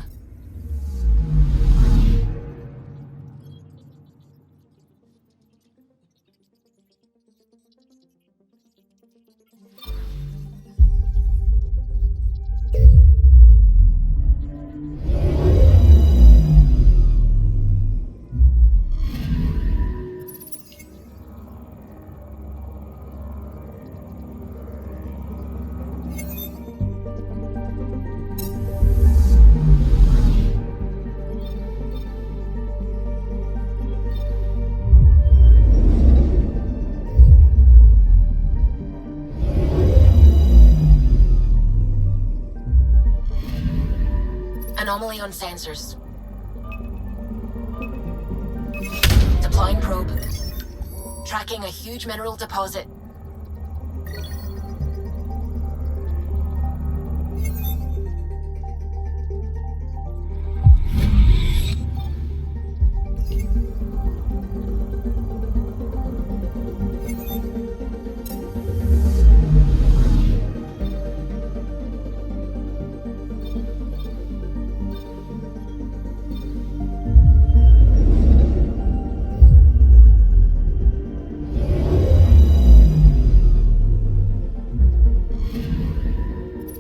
Anomaly on sensors. Deploying probe. Tracking a huge mineral deposit.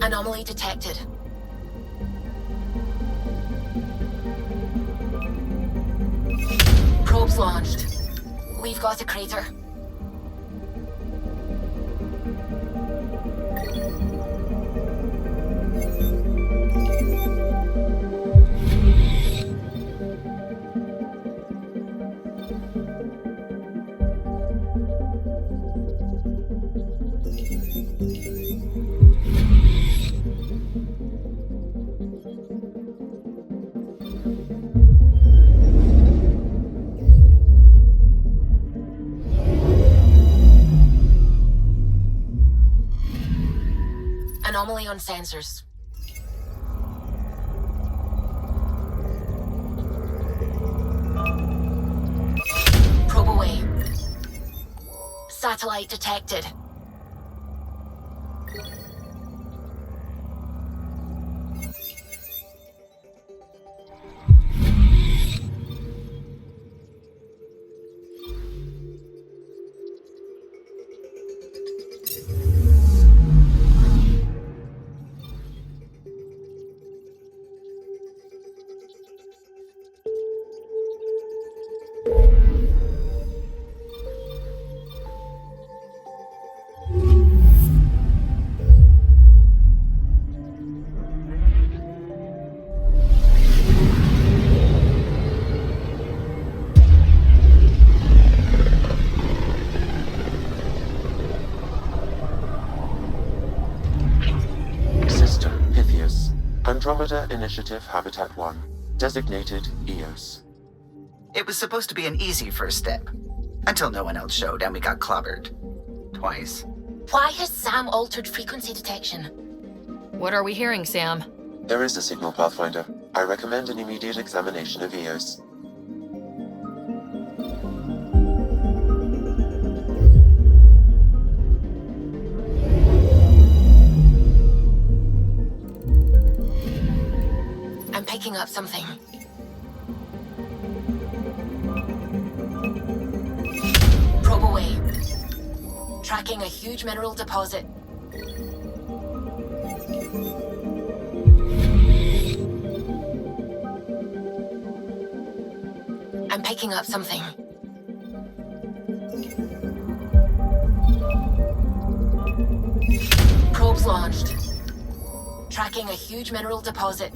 Anomaly detected. Probes launched. We've got a crater. Anomaly on sensors. Probe away. Satellite detected. Andromeda Initiative Habitat 1, designated EOS. It was supposed to be an easy first step, until no one else showed and we got clobbered. Twice. Why has Sam altered frequency detection? What are we hearing, Sam? There is a signal, Pathfinder. I recommend an immediate examination of EOS. I'm picking up something. Probe away. Tracking a huge mineral deposit. I'm picking up something. Probes launched. Tracking a huge mineral deposit.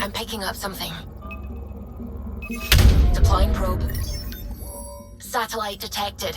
I'm picking up something. Deploying probe. Satellite detected.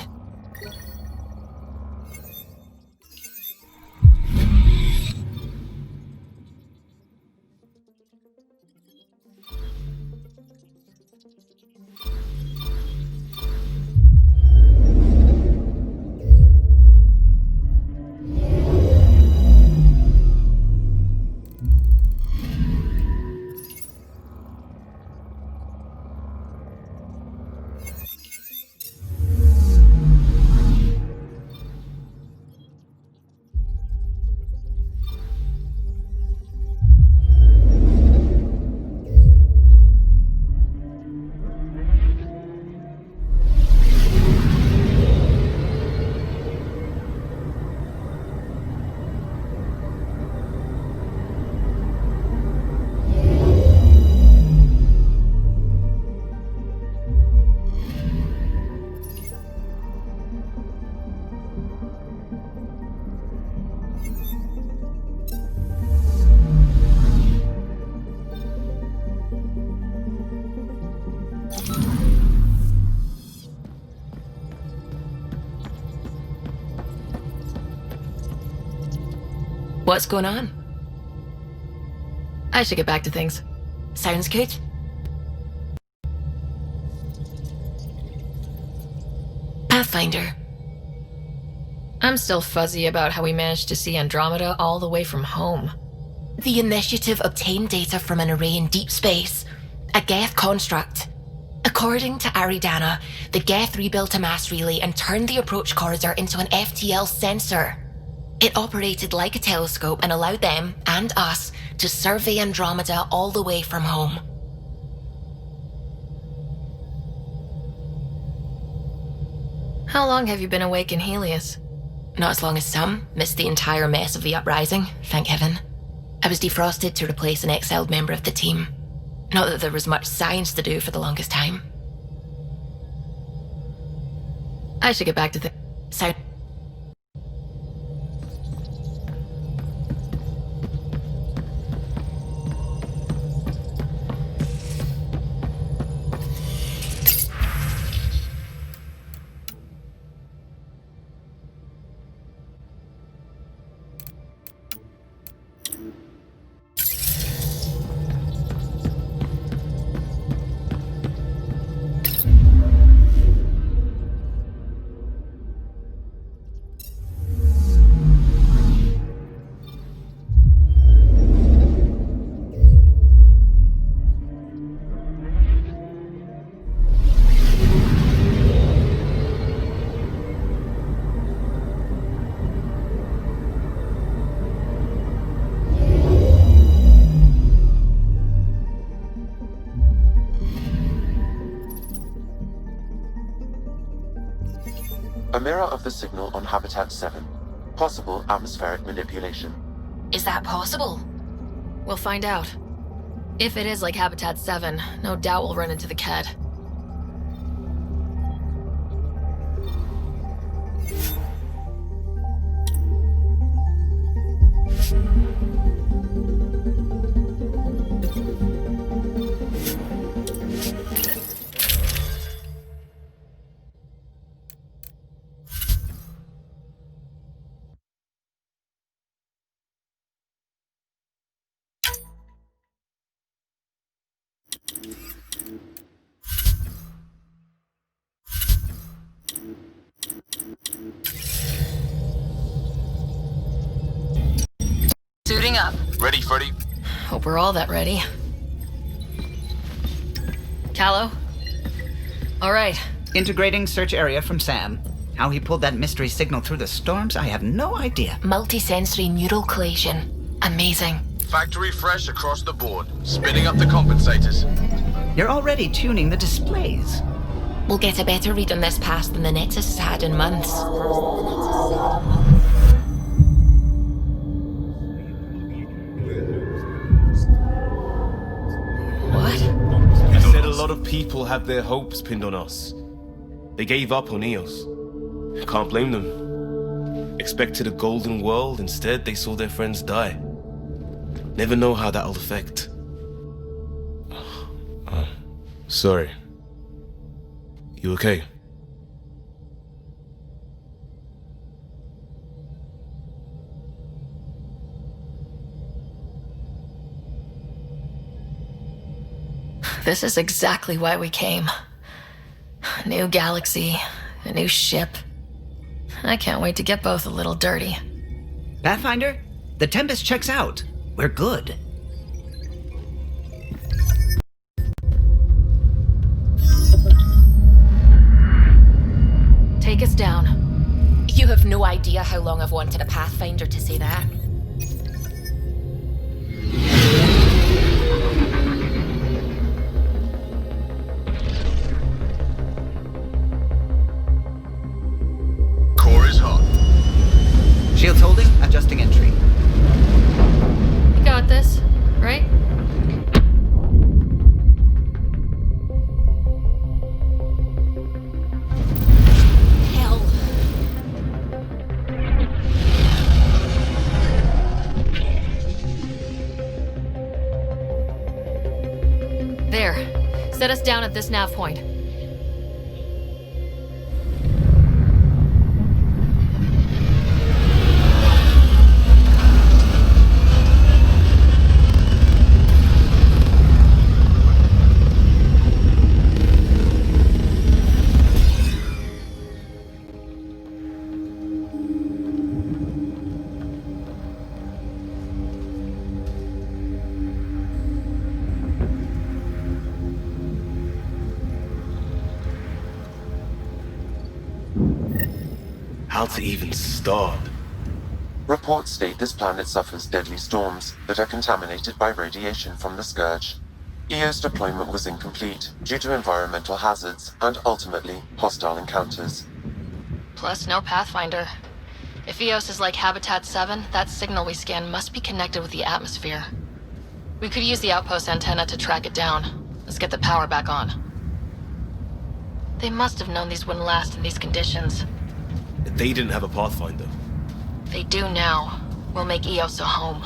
What's going on? I should get back to things. Sounds good. Pathfinder. I'm still fuzzy about how we managed to see Andromeda all the way from home. The Initiative obtained data from an array in deep space, a Geth construct. According to Aridana, the Geth rebuilt a mass relay and turned the approach corridor into an FTL sensor. It operated like a telescope and allowed them, and us, to survey Andromeda all the way from home. How long have you been awake in Helios? Not as long as some. Missed the entire mess of the uprising, thank heaven. I was defrosted to replace an exiled member of the team. Not that there was much science to do for the longest time. I should get back to things. Sound. A mirror of the signal on Habitat 7. Possible atmospheric manipulation. Is that possible? We'll find out. If it is like Habitat 7, no doubt we'll run into the Ked. Suiting up. Ready, Freddy? Hope we're all that ready. Callow? All right. Integrating search area from Sam. How he pulled that mystery signal through the storms, I have no idea. Multisensory neural collation. Amazing. Factory fresh across the board. Spinning up the compensators. You're already tuning the displays. We'll get a better read on this pass than the Nexus has had in months. You said a lot of people have their hopes pinned on us. They gave up on Eos. I can't blame them. Expected a golden world, instead they saw their friends die. Never know how that'll affect. Sorry. You okay? This is exactly why we came. A new galaxy, a new ship. I can't wait to get both a little dirty. Pathfinder, the Tempest checks out. We're good. Take us down. You have no idea how long I've wanted a Pathfinder to say that. Core is hot. Shields holding, adjusting entry. You got this, right? Hell. There. Set us down at this nav point. How to even start? Reports state this planet suffers deadly storms that are contaminated by radiation from the Scourge. EO's deployment was incomplete due to environmental hazards and ultimately hostile encounters. Plus, no Pathfinder. If Eos is like Habitat 7, that signal we scan must be connected with the atmosphere. We could use the outpost antenna to track it down. Let's get the power back on. They must have known these wouldn't last in these conditions. They didn't have a Pathfinder. They do now. We'll make Eos a home.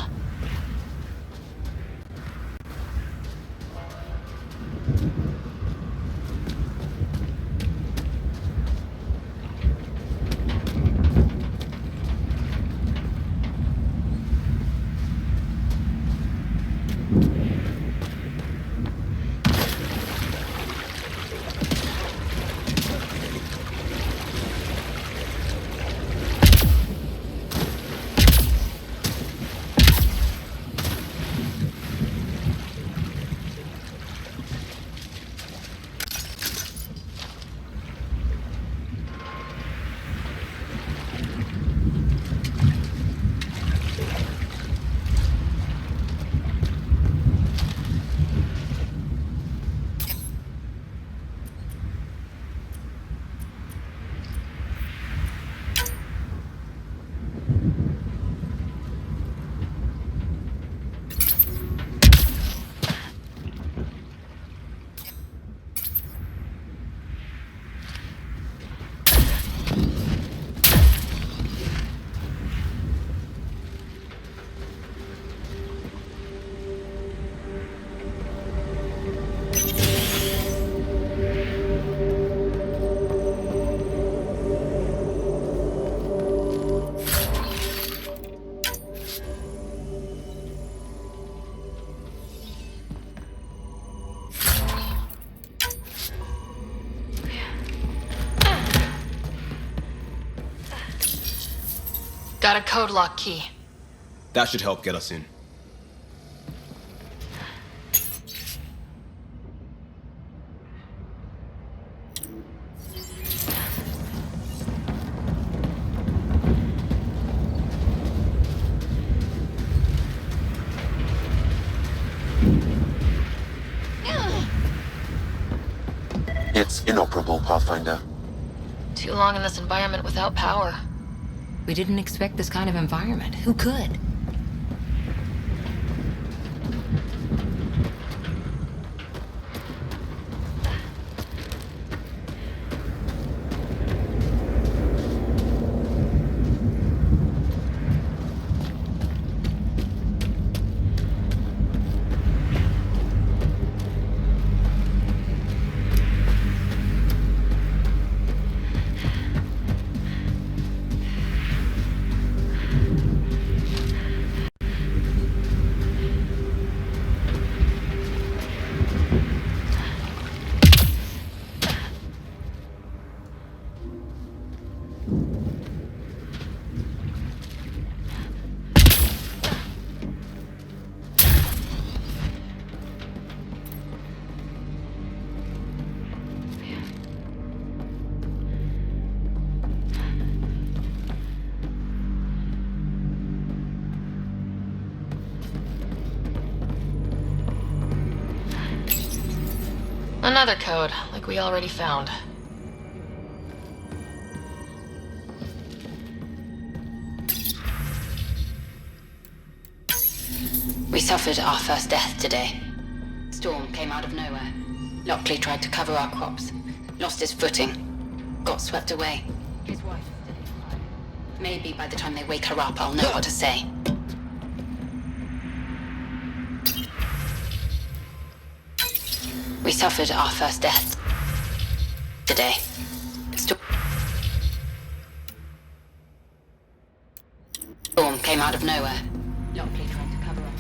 Got a code lock key. That should help get us in. inoperable, Pathfinder. Too long in this environment without power. We didn't expect this kind of environment. Who could? Another code, like we already found. We suffered our first death today. Storm came out of nowhere. Lockley tried to cover our crops. Lost his footing. Got swept away. His wife is still inside. Maybe by the time they wake her up, I'll know what to say. We suffered our first death today. Storm came out of nowhere. Lockley tried to cover up.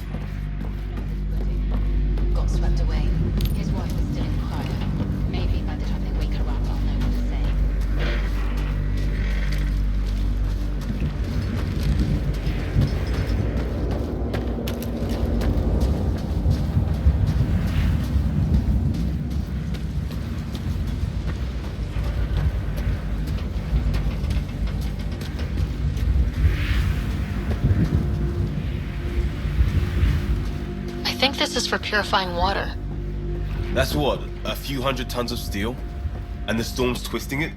Got swept away. His wife is still in cryo. Maybe by the time they wake her up, I'll know what to say. I think this is for purifying water. That's what, a few hundred tons of steel? And the storm's twisting it?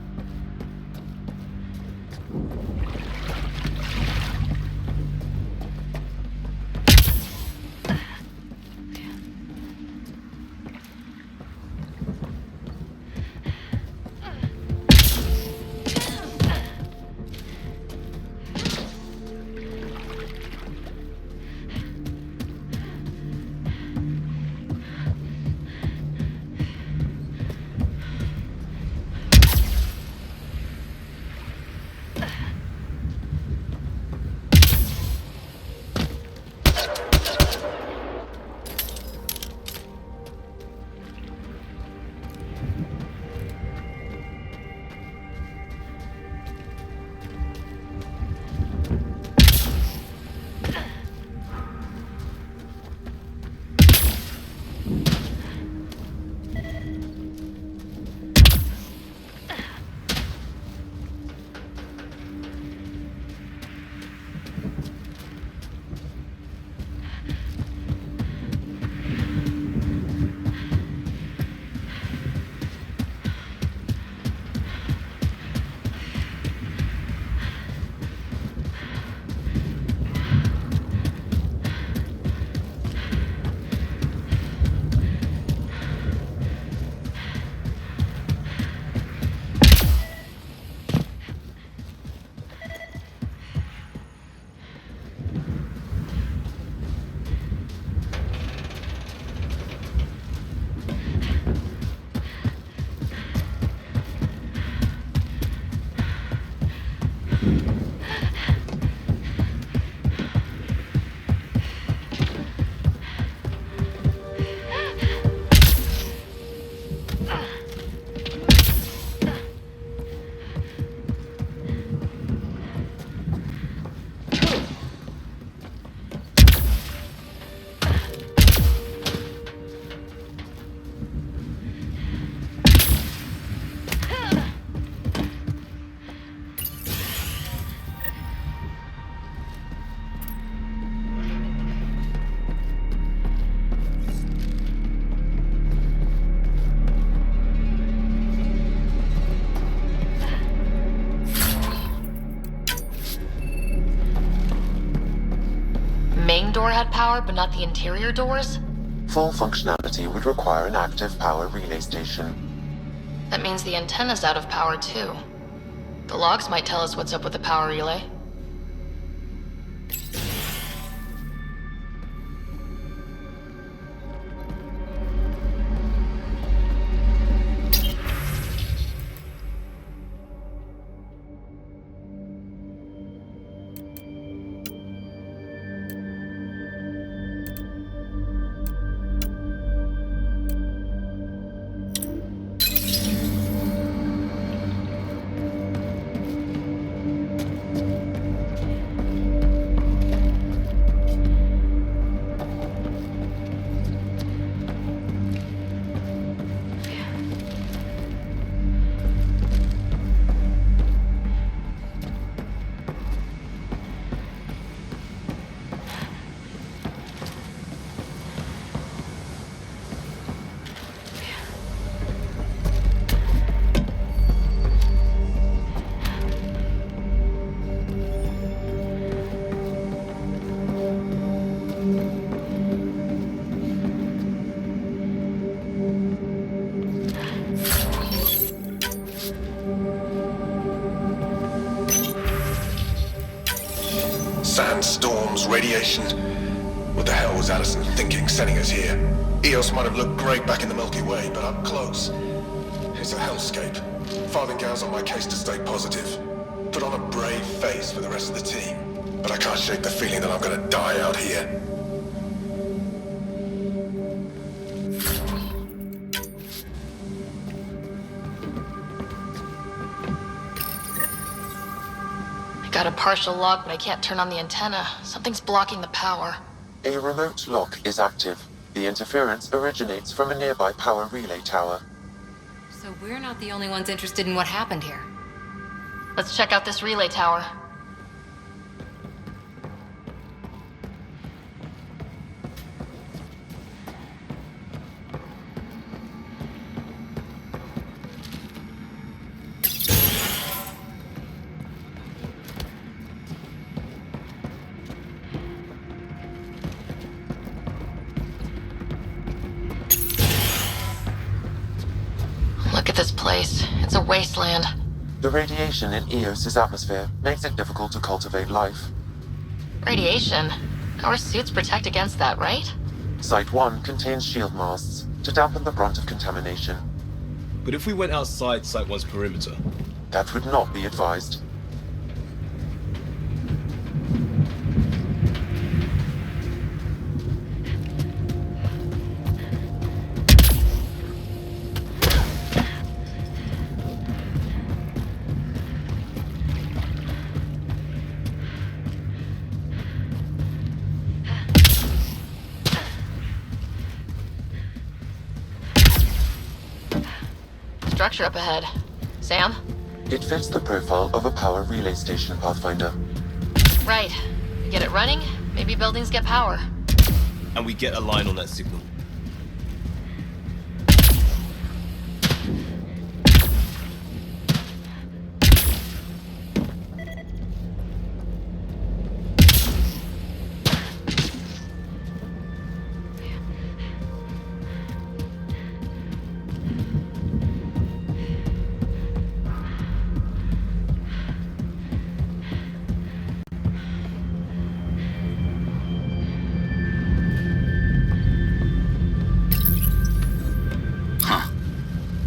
main door had power, but not the interior doors? Full functionality would require an active power relay station. That means the antenna's out of power too. The logs might tell us what's up with the power relay. Sandstorms, radiation. What the hell was Addison thinking sending us here? Eos might have looked great back in the Milky Way, but up close, it's a hellscape. Farthingale's on my case to stay positive. Put on a brave face for the rest of the team, but I can't shake the feeling that I'm gonna die out here. Got a partial log, but I can't turn on the antenna. Something's blocking the power. A remote lock is active. The interference originates from a nearby power relay tower. So we're not the only ones interested in what happened here. Let's check out this relay tower. Look at this place. It's a wasteland. The radiation in Eos's atmosphere makes it difficult to cultivate life. Radiation? Our suits protect against that, right? Site 1 contains shield masts to dampen the brunt of contamination. But if we went outside Site 1's perimeter? That would not be advised. Structure up ahead. Sam? It fits the profile of a power relay station, Pathfinder. Right. We get it running, maybe buildings get power. And we get a line on that signal.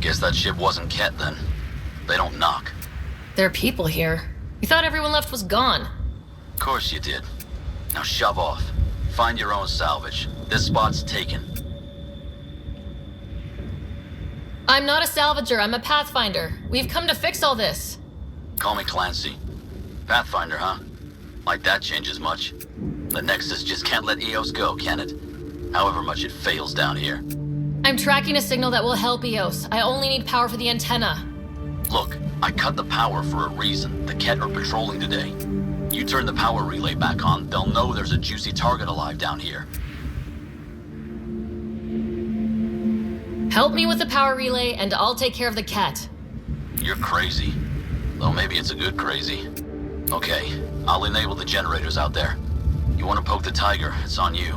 Guess that ship wasn't Ket then. They don't knock. There are people here. We thought everyone left was gone. Of course you did. Now shove off. Find your own salvage. This spot's taken. I'm not a salvager, I'm a Pathfinder. We've come to fix all this. Call me Clancy. Pathfinder, huh? Like that changes much. The Nexus just can't let Eos go, can it? However much it fails down here. I'm tracking a signal that will help Eos. I only need power for the antenna. Look, I cut the power for a reason. The Ket are patrolling today. You turn the power relay back on, they'll know there's a juicy target alive down here. Help me with the power relay, and I'll take care of the Ket. You're crazy. Though maybe it's a good crazy. Okay, I'll enable the generators out there. You want to poke the tiger, it's on you.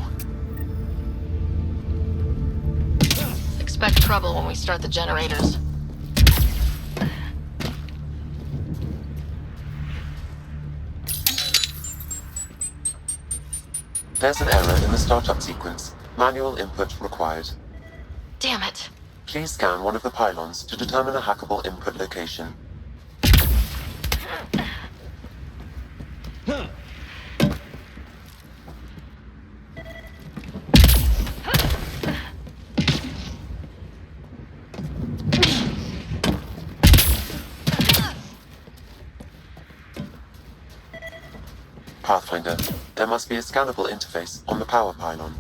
Expect trouble when we start the generators. There's an error in the startup sequence. Manual input required. Damn it. Please scan one of the pylons to determine a hackable input location. Pathfinder, there must be a scannable interface on the power pylon.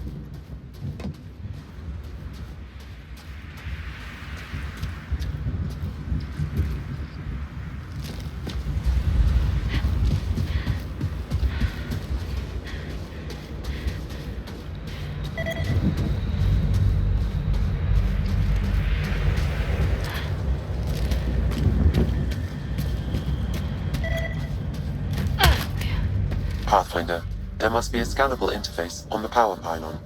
Pathfinder, there must be a scannable interface on the power pylon.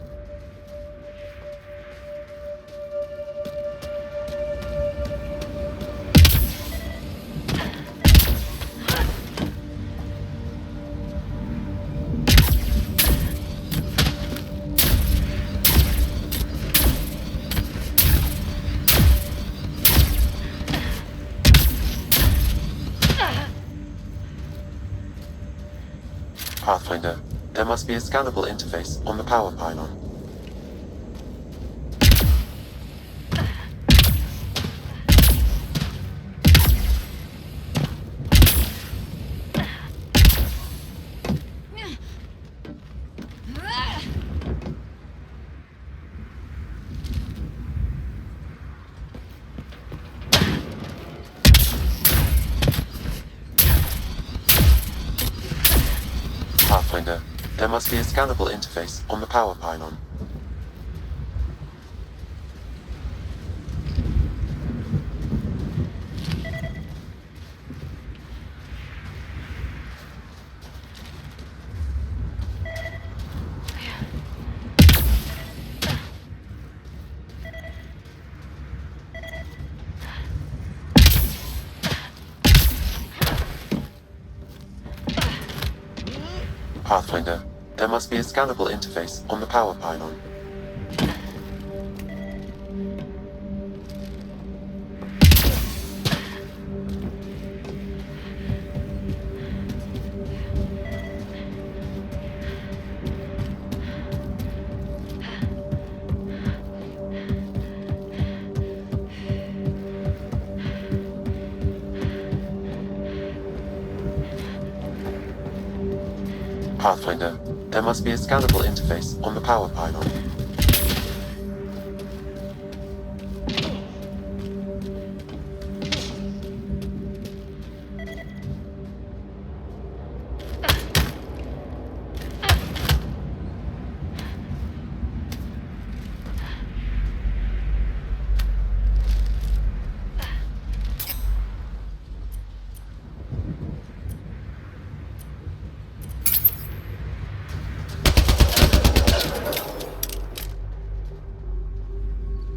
Pathfinder, there must be a scannable interface on the power pylon. Pathfinder, there must be a scannable interface on the power pylon. Pathfinder, there must be a scannable interface on the power pylon. Pathfinder, there must be a scannable interface on the power pylon.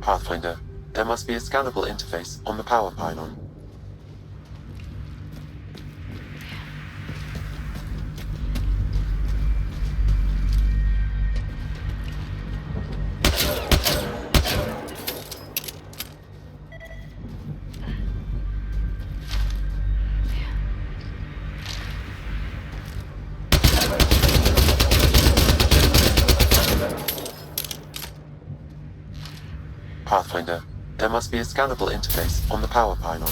Pathfinder, there must be a scannable interface on the power pylon. Pathfinder, there must be a scannable interface on the power pylon.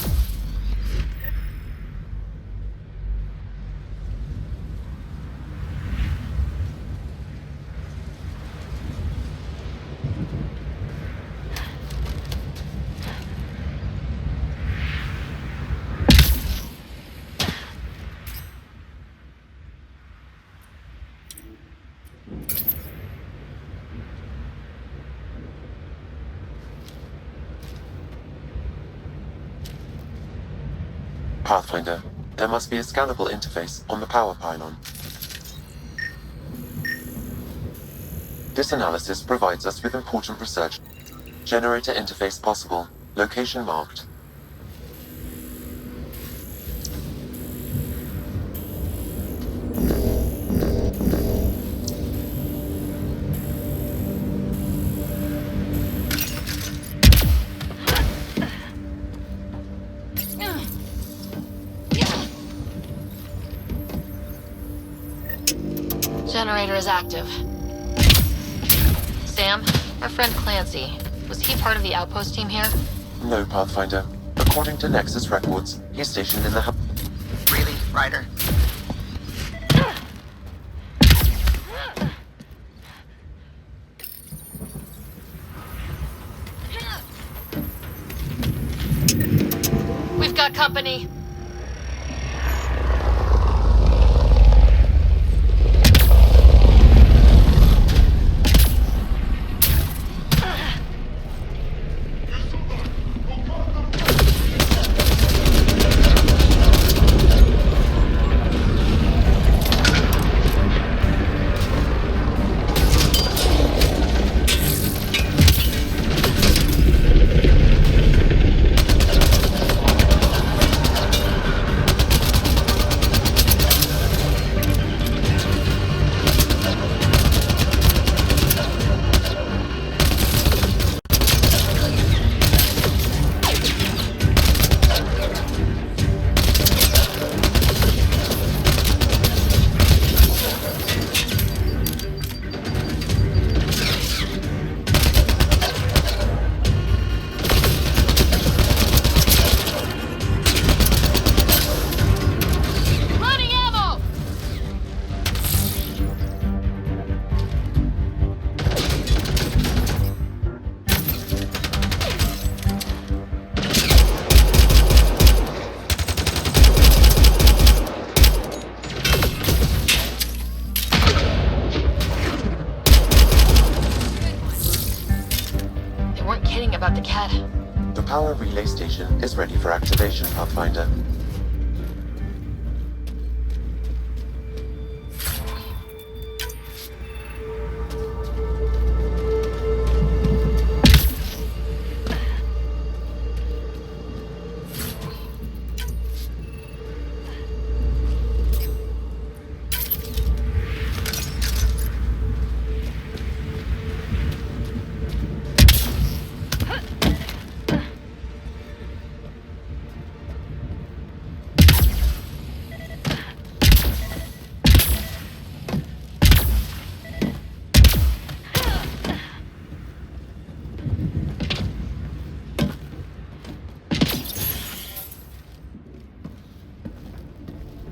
Pathfinder, there must be a scannable interface on the power pylon. This analysis provides us with important research. Generator interface possible. Location marked. Generator is active. Sam, our friend Clancy, was he part of the outpost team here? No, Pathfinder. According to Nexus records, he's stationed in the hub. Really, Ryder? We've got company. About the cat. The power relay station is ready for activation, Pathfinder.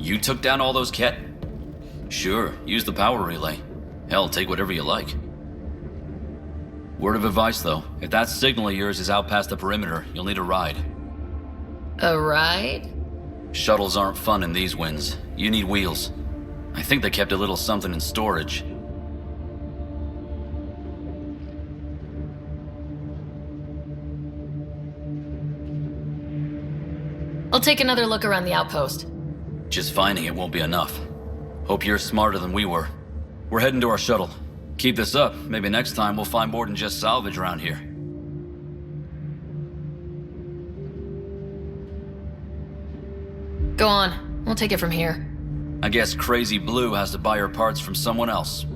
You took down all those Ket? Sure, use the power relay. Hell, take whatever you like. Word of advice, though. If that signal of yours is out past the perimeter, you'll need a ride. A ride? Shuttles aren't fun in these winds. You need wheels. I think they kept a little something in storage. I'll take another look around the outpost. Just finding it won't be enough. Hope you're smarter than we were. We're heading to our shuttle. Keep this up, maybe next time we'll find more than just salvage around here. Go on, we'll take it from here. I guess Crazy Blue has to buy her parts from someone else.